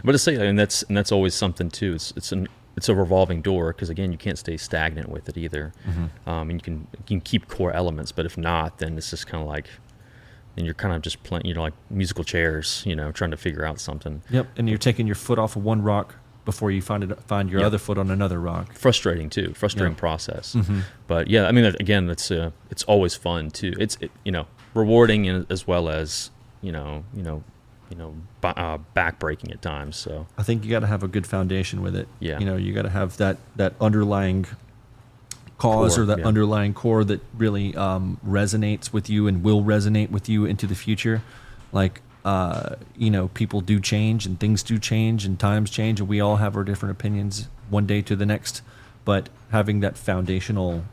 But to say, and that's always something too. It's a revolving door, because again, you can't stay stagnant with it either. Mm-hmm. And you can keep core elements, but if not, then it's just kind of like. And you're kind of just playing, like musical chairs, trying to figure out something. Yep, and you're taking your foot off of one rock before you find your other foot on another rock. Frustrating too, process. Mm-hmm. But yeah, I mean, again, it's always fun too. It's rewarding, as well as backbreaking at times. So I think you got to have a good foundation with it. Yeah, you got to have that underlying cause core, or that underlying core that really resonates with you and will resonate with you into the future. Like, people do change and things do change and times change, and we all have our different opinions one day to the next. But having that foundational,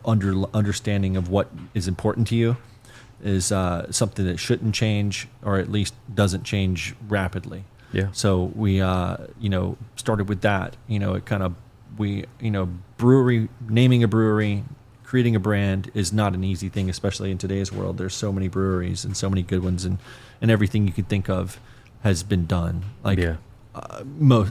understanding of what is important to you is something that shouldn't change, or at least doesn't change rapidly. Yeah. So we, started with that. Brewery, naming a brewery, creating a brand is not an easy thing, especially in today's world. There's so many breweries and so many good ones, and everything you could think of has been done. Like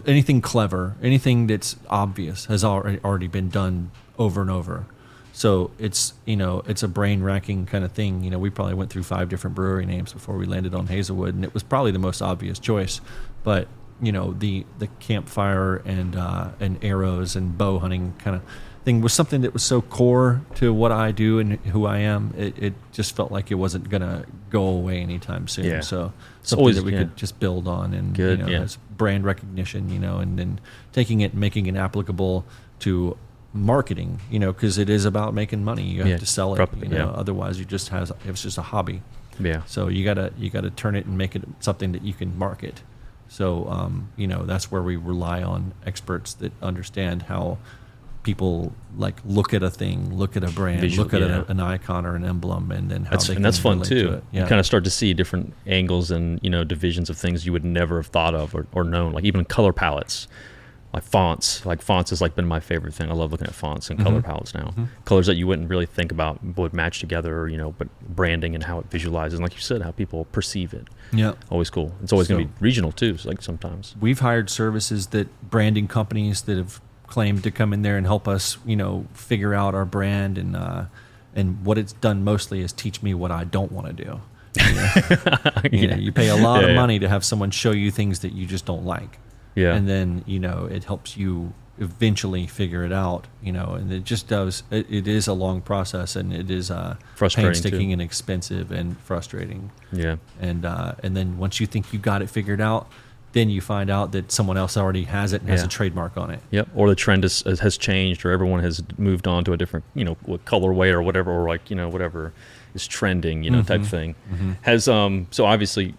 anything clever, anything that's obvious has already been done over and over. So it's a brain racking kind of thing. We probably went through 5 different brewery names before we landed on Hazelwood, and it was probably the most obvious choice. But the campfire and arrows and bow hunting kind of thing was something that was so core to what I do and who I am. It just felt like it wasn't gonna go away anytime soon. Yeah. So something that we could just build on and as brand recognition, and then taking it and making it applicable to marketing, because it is about making money. You have to sell it, otherwise it's just a hobby. Yeah. So you gotta turn it and make it something that you can market. So that's where we rely on experts that understand how people look at a thing, look at a brand, look at an icon or an emblem, and then how they can that's fun relate too. to it. Yeah. You kind of start to see different angles and divisions of things you would never have thought of or known, like even color palettes. Like fonts has been my favorite thing. I love looking at fonts and color palettes now. Colors that you wouldn't really think about would match together, but branding and how it visualizes, and like you said, how people perceive it. Yeah, always cool. It's always going to be regional too. So sometimes we've hired services branding companies that have claimed to come in there and help us, figure out our brand, and what it's done mostly is teach me what I don't want to do. You pay a lot of money to have someone show you things that you just don't like. Yeah. And then, it helps you eventually figure it out, and it just does. It is a long process, and it is painstaking and expensive and frustrating. Yeah. And then once you think you got it figured out, then you find out that someone else already has it and has a trademark on it. Yep. Or the trend has changed, or everyone has moved on to a different, colorway or whatever, or whatever is trending, type thing. Has so obviously,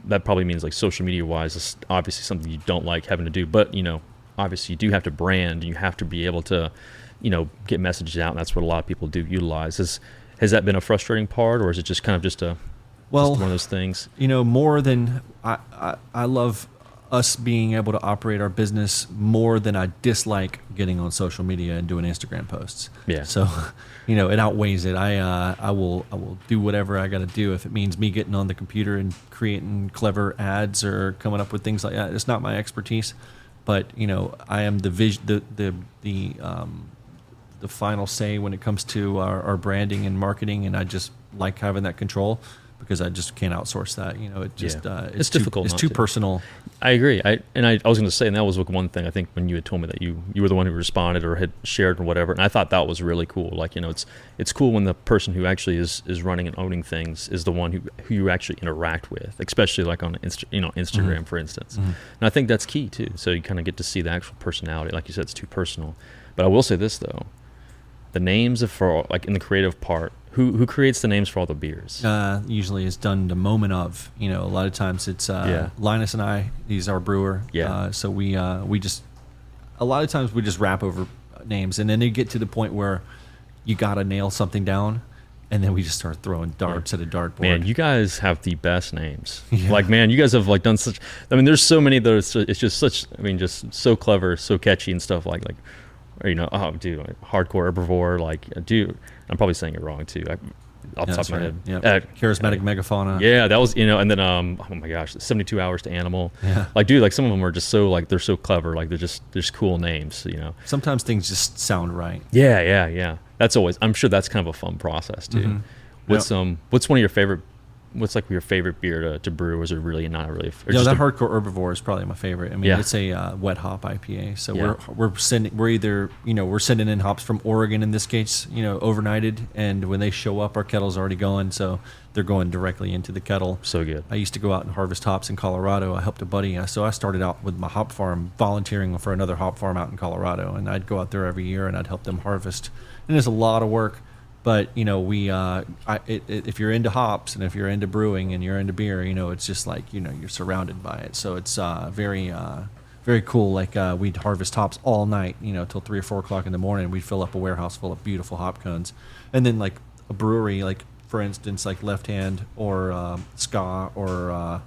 that probably means social media wise, it's obviously something you don't like having to do, but obviously you do have to brand, and you have to be able to, get messages out, and that's what a lot of people do utilize. Has that been a frustrating part, or is it just kind of just one of those things? More than I love us being able to operate our business more than I dislike getting on social media and doing Instagram posts. Yeah. So, it outweighs it. I will do whatever I got to do if it means me getting on the computer and creating clever ads or coming up with things like that. It's not my expertise, but I am the final say when it comes to our branding and marketing, and I just like having that control, because I just can't outsource that. It's difficult. It's too personal. I agree. I was going to say, and that was one thing I think when you had told me that you were the one who responded or had shared or whatever, and I thought that was really cool. It's cool when the person who actually is running and owning things is the one who you actually interact with, especially on Instagram, for instance. And I think that's key too. So you kind of get to see the actual personality. Like you said, it's too personal. But I will say this though, the names in the creative part. Who creates the names for all the beers? Usually it's done the moment of. A lot of times it's Linus and I. He's our brewer. Yeah. So we just a lot of times we just rap over names, and then you get to the point where you gotta nail something down, and then we just start throwing darts at a dartboard. Man, you guys have the best names. Yeah. Man, you guys have done such. There's so many that it's just such. Just so clever, so catchy and stuff like. Hardcore herbivore, dude, I'm probably saying it wrong too. Off the top of my head. Yep. Charismatic megafauna. Yeah, that was, and then, oh my gosh, 72 Hours to Animal. Yeah. Dude, some of them are just so, they're so clever. They're just cool names, Sometimes things just sound right. Yeah. That's always, I'm sure that's kind of a fun process too. What's one of your favorite, what's your favorite beer to brew? Is it really not really? That Hardcore Herbivore is probably my favorite. It's a wet hop IPA. So we're sending in hops from Oregon in this case, overnighted, and when they show up, our kettle's already going, so they're going directly into the kettle. So good. I used to go out and harvest hops in Colorado. I helped a buddy, so I started out with my hop farm, volunteering for another hop farm out in Colorado, and I'd go out there every year and I'd help them harvest. And it's a lot of work. But if you're into hops and if you're into brewing and you're into beer, it's just you're surrounded by it. So it's very very cool. We'd harvest hops all night, till 3 or 4 o'clock in the morning. We'd fill up a warehouse full of beautiful hop cones, and then a brewery, for instance, Left Hand or Ska or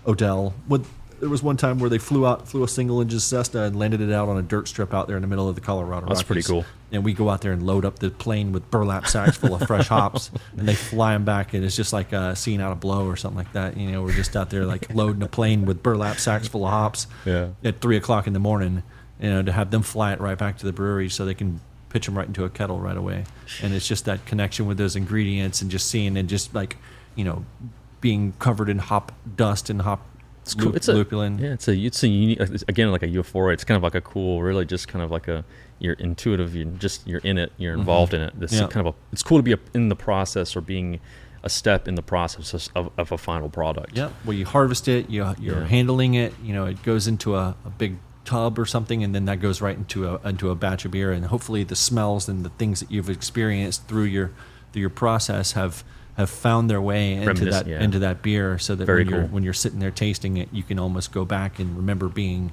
Odell would There was one time where they flew a single engine Cessna and landed it out on a dirt strip out there in the middle of the Colorado Rockies. That's pretty cool. And we go out there and load up the plane with burlap sacks full of fresh hops, and they fly them back, and it's just like a scene out of Blow or something like that. You know, we're just out there like loading a plane with burlap sacks full of hops at 3 o'clock in the morning, you know, to have them fly it right back to the brewery so they can pitch them right into a kettle right away. And it's just that connection with those ingredients and just seeing and just like, you know, being covered in hop dust and hop It's cool. lupulin. It's a unique, again, like a euphoria. It's kind of like a cool, really just kind of like you're intuitive. You're in it. You're involved in it. This is kind of it's cool to be in the process or being a step in the process of a final product. Yeah. Well, you harvest it. You're handling it. You know, it goes into a big tub or something, and then that goes right into a batch of beer. And hopefully, the smells and the things that you've experienced through your process have found their way into that beer, so that when you're sitting there tasting it, you can almost go back and remember being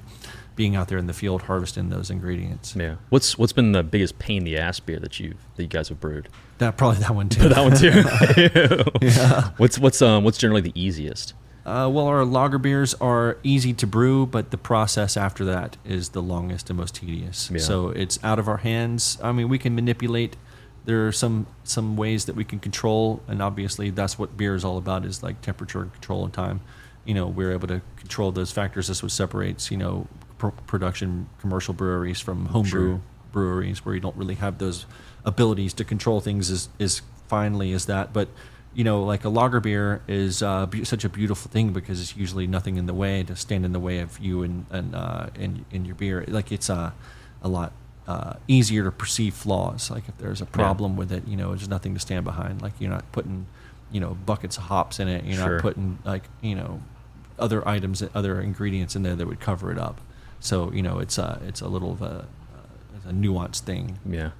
out there in the field harvesting those ingredients. Yeah. What's been the biggest pain in the ass beer that you guys have brewed? Probably that one too. That one too. Yeah. What's generally the easiest? Well, our lager beers are easy to brew, but the process after that is the longest and most tedious. Yeah. So it's out of our hands. I mean, we can manipulate. There are some ways that we can control, and obviously that's what beer is all about, is like temperature and control and time. You know, we're able to control those factors. That's what separates, you know, production commercial breweries from homebrew breweries, where you don't really have those abilities to control things as finely as that. But, you know, like a lager beer is such a beautiful thing because it's usually nothing in the way to stand in the way of you and your beer. Like it's a lot easier to perceive flaws. Like if there's a problem with it, you know, there's nothing to stand behind. Like you're not putting, you know, buckets of hops in it. You're not putting like, you know, other items, other ingredients in there that would cover it up. So, you know, it's a little of a nuanced thing. Yeah.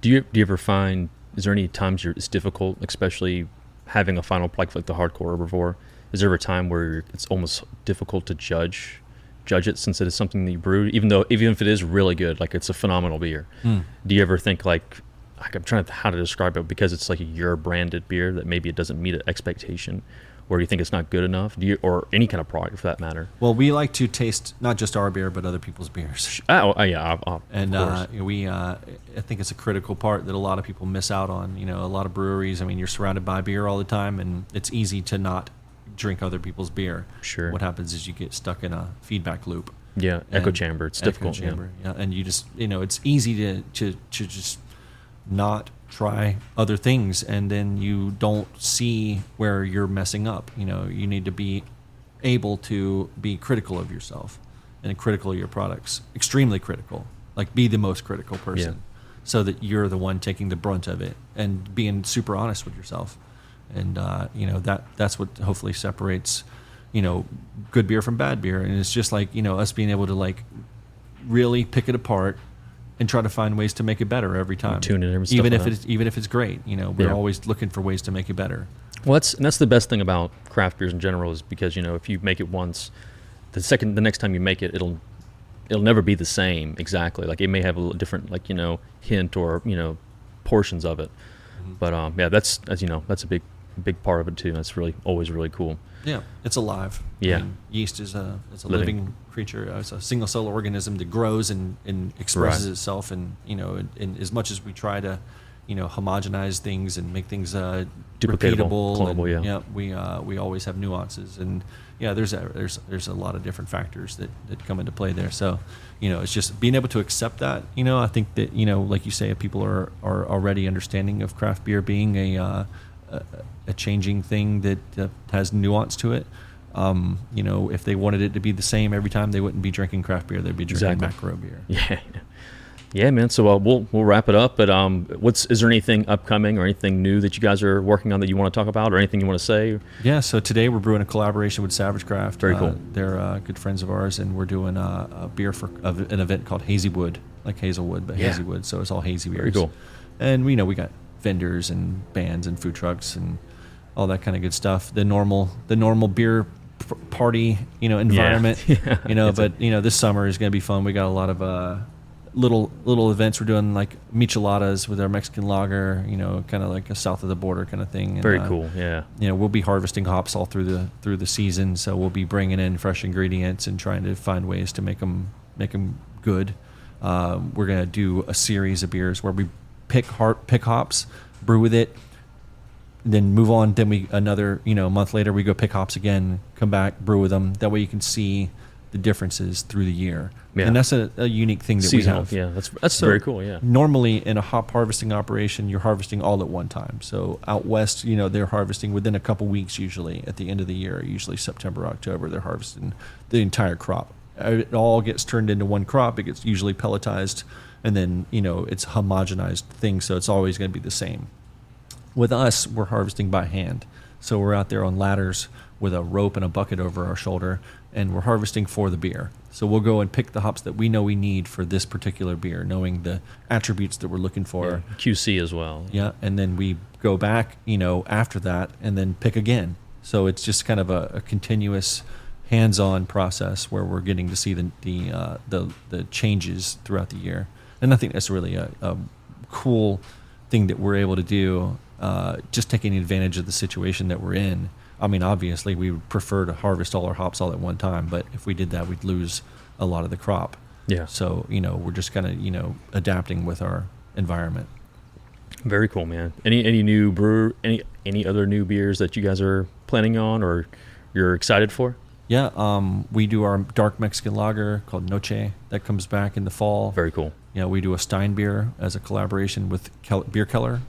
Do you ever find, is there any times it's difficult, especially having a final, like the hardcore herbivore? Is there ever a time where it's almost difficult to judge it, since it is something that you brewed, even if it is really good, like it's a phenomenal beer? Do you ever think like I'm trying to how to describe it, because it's like your branded beer that maybe it doesn't meet an expectation, or you think it's not good enough? Or any kind of product for that matter? Well, we like to taste not just our beer but other people's beers. Yeah, and I think it's a critical part that a lot of people miss out on. You know, a lot of breweries, I mean, you're surrounded by beer all the time, and it's easy to not drink other people's beer. Sure. What happens is you get stuck in a feedback loop. Yeah, echo chamber. It's difficult. Yeah, and you just, you know, it's easy to just not try other things, and then you don't see where you're messing up. You know, you need to be able to be critical of yourself and critical of your products. Extremely critical. Like be the most critical person, so that you're the one taking the brunt of it, and being super honest with yourself. And you know, that's what hopefully separates, you know, good beer from bad beer. And it's just like, you know, us being able to like really pick it apart and try to find ways to make it better every time. Tune in every even if it's great. You know, we're always looking for ways to make it better. Well, that's the best thing about craft beers in general, is because, you know, if you make it once, the next time you make it, it'll never be the same exactly. Like it may have a little different, like, you know, hint or, you know, portions of it. But that's, as you know, that's a big part of it too. That's always really cool. Yeah, it's alive. Yeah, I mean, yeast is a living creature. It's a single cell organism that grows and expresses itself. And, you know, and as much as we try to, you know, homogenize things and make things repeatable, clonable, we always have nuances. And there's a lot of different factors that come into play there. So, you know, it's just being able to accept that. You know, I think that, you know, like you say, people are already understanding of craft beer being a changing thing that has nuance to it. You know, if they wanted it to be the same every time, they wouldn't be drinking craft beer. They'd be drinking macro beer. Yeah, man. So we'll wrap it up. But is there anything upcoming or anything new that you guys are working on that you want to talk about, or anything you want to say? Yeah. So today we're brewing a collaboration with Savage Craft. Very cool. They're good friends of ours, and we're doing a beer for an event called Hazelwood, like Hazelwood, but Hazelwood. So it's all hazy beers. Very cool. And we got vendors and bands and food trucks and all that kind of good stuff. The normal beer party, you know, environment. You know, but you know, this summer is going to be fun. We got a lot little events. We're doing like micheladas with our Mexican lager, kind of like a south of the border kind of thing. And, Very cool. Yeah. We'll be harvesting hops all through the season, so we'll be bringing in fresh ingredients and trying to find ways to make them good. We're gonna do a series of beers where we pick hops, brew with it, then move on. Then another a month later we go pick hops again, come back, brew with them. That way you can see the differences through the year. Yeah. And that's a unique thing that seasonal. We have. Yeah, that's so very cool. Yeah. Normally in a hop harvesting operation, you're harvesting all at one time. So out west, they're harvesting within a couple weeks usually at the end of the year, usually September, October, they're harvesting the entire crop. It all gets turned into one crop. It gets usually pelletized, and then, it's a homogenized thing, so it's always going to be the same. With us, we're harvesting by hand. So we're out there on ladders with a rope and a bucket over our shoulder, and we're harvesting for the beer. So we'll go and pick the hops that we know we need for this particular beer, knowing the attributes that we're looking for. Yeah, QC as well. Yeah, and then we go back, after that, and then pick again. So it's just kind of a continuous hands-on process where we're getting to see the changes throughout the year. And I think that's really a cool thing that we're able to do, just taking advantage of the situation that we're in. I mean, obviously, we would prefer to harvest all our hops all at one time, but if we did that, we'd lose a lot of the crop. Yeah. So, we're just kind of, adapting with our environment. Very cool, man. Any any other new beers that you guys are planning on or you're excited for? Yeah, we do our dark Mexican lager called Noche that comes back in the fall. Very cool. We do a Stein beer as a collaboration with Beer Keller,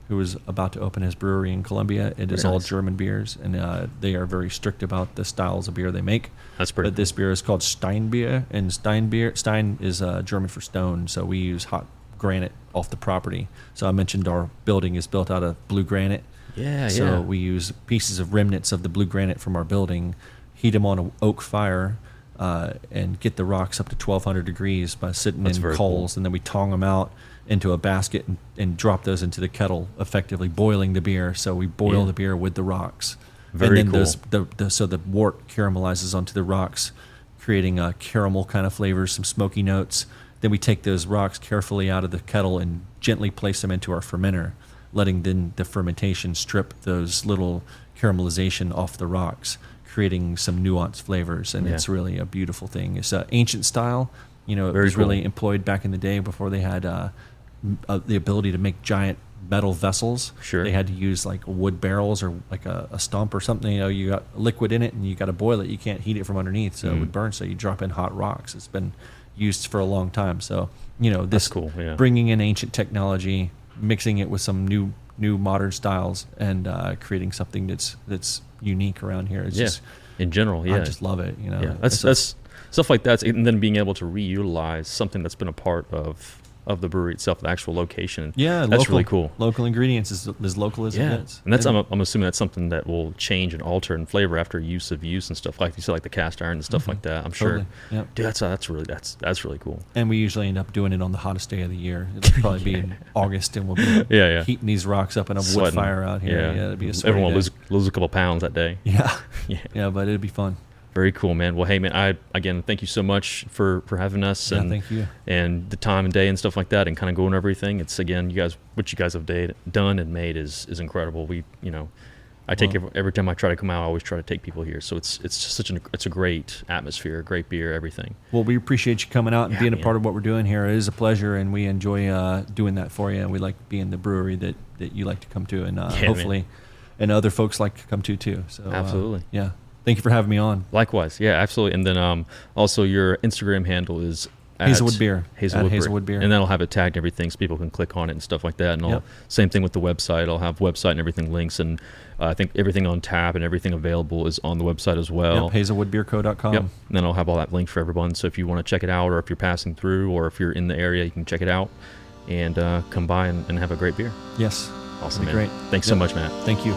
who is about to open his brewery in Colombia. It is all German beers, and they are very strict about the styles of beer they make. That's pretty But this beer is called Stein beer, and Stein is German for stone, so we use hot granite off the property. So I mentioned our building is built out of blue granite. Yeah, So we use pieces of remnants of the blue granite from our building, heat them on an oak fire, and get the rocks up to 1,200 degrees by sitting in coals, and then we tong them out into a basket and drop those into the kettle, effectively boiling the beer. So we boil the beer with the rocks. Very and then cool. So the wort caramelizes onto the rocks, creating a caramel kind of flavors, some smoky notes. Then we take those rocks carefully out of the kettle and gently place them into our fermenter, letting then the fermentation strip those little caramelization off the rocks, creating some nuanced flavors, and it's really a beautiful thing. It's an ancient style. It was really employed back in the day before they had the ability to make giant metal vessels. Sure. They had to use like wood barrels or like a stump or something. You got liquid in it and you got to boil it. You can't heat it from underneath, so it would burn. So you drop in hot rocks. It's been used for a long time. So this That's cool. Yeah. bringing in ancient technology, mixing it with some new modern styles, and creating something that's unique around here. It's just in general. Yeah, I just love it. Yeah, that's stuff like that, and then being able to reutilize something that's been a part of the brewery itself, the actual location. Yeah, that's really cool. Local ingredients is as local as it gets. And that's I'm assuming that's something that will change and alter in flavor after use and stuff, like you said, like the cast iron and stuff like that. I'm sure. Yep. Dude, that's really cool. And we usually end up doing it on the hottest day of the year. It'll probably be in August, and we'll be heating these rocks up in a wood fire out here. Yeah, it'll be a everyone will lose a couple pounds that day. Yeah, but it'll be fun. Very cool, man. Well, hey, man, again, thank you so much for having us and thank you. And the time and day and stuff like that, and kind of going over everything. It's again, what you guys have done and made is incredible. I take every time I try to come out, I always try to take people here. So it's just it's a great atmosphere, great beer, everything. Well, we appreciate you coming out and being a part of what we're doing here. It is a pleasure, and we enjoy doing that for you. And we like being the brewery that you like to come to, and hopefully, and other folks like to come to too. So absolutely, Thank you for having me on. Likewise. Yeah, absolutely. And then also your Instagram handle is Hazelwood Beer. Hazelwood Beer. And then I'll have it tagged and everything so people can click on it and stuff like that. And same thing with the website. I'll have website and everything links. And I think everything on tap and everything available is on the website as well. HazelwoodBeerCo.com. Yep. And then I'll have all that linked for everyone. So if you want to check it out, or if you're passing through, or if you're in the area, you can check it out and come by and have a great beer. Yes. Awesome, man. Great. Thanks so much, Matt. Thank you.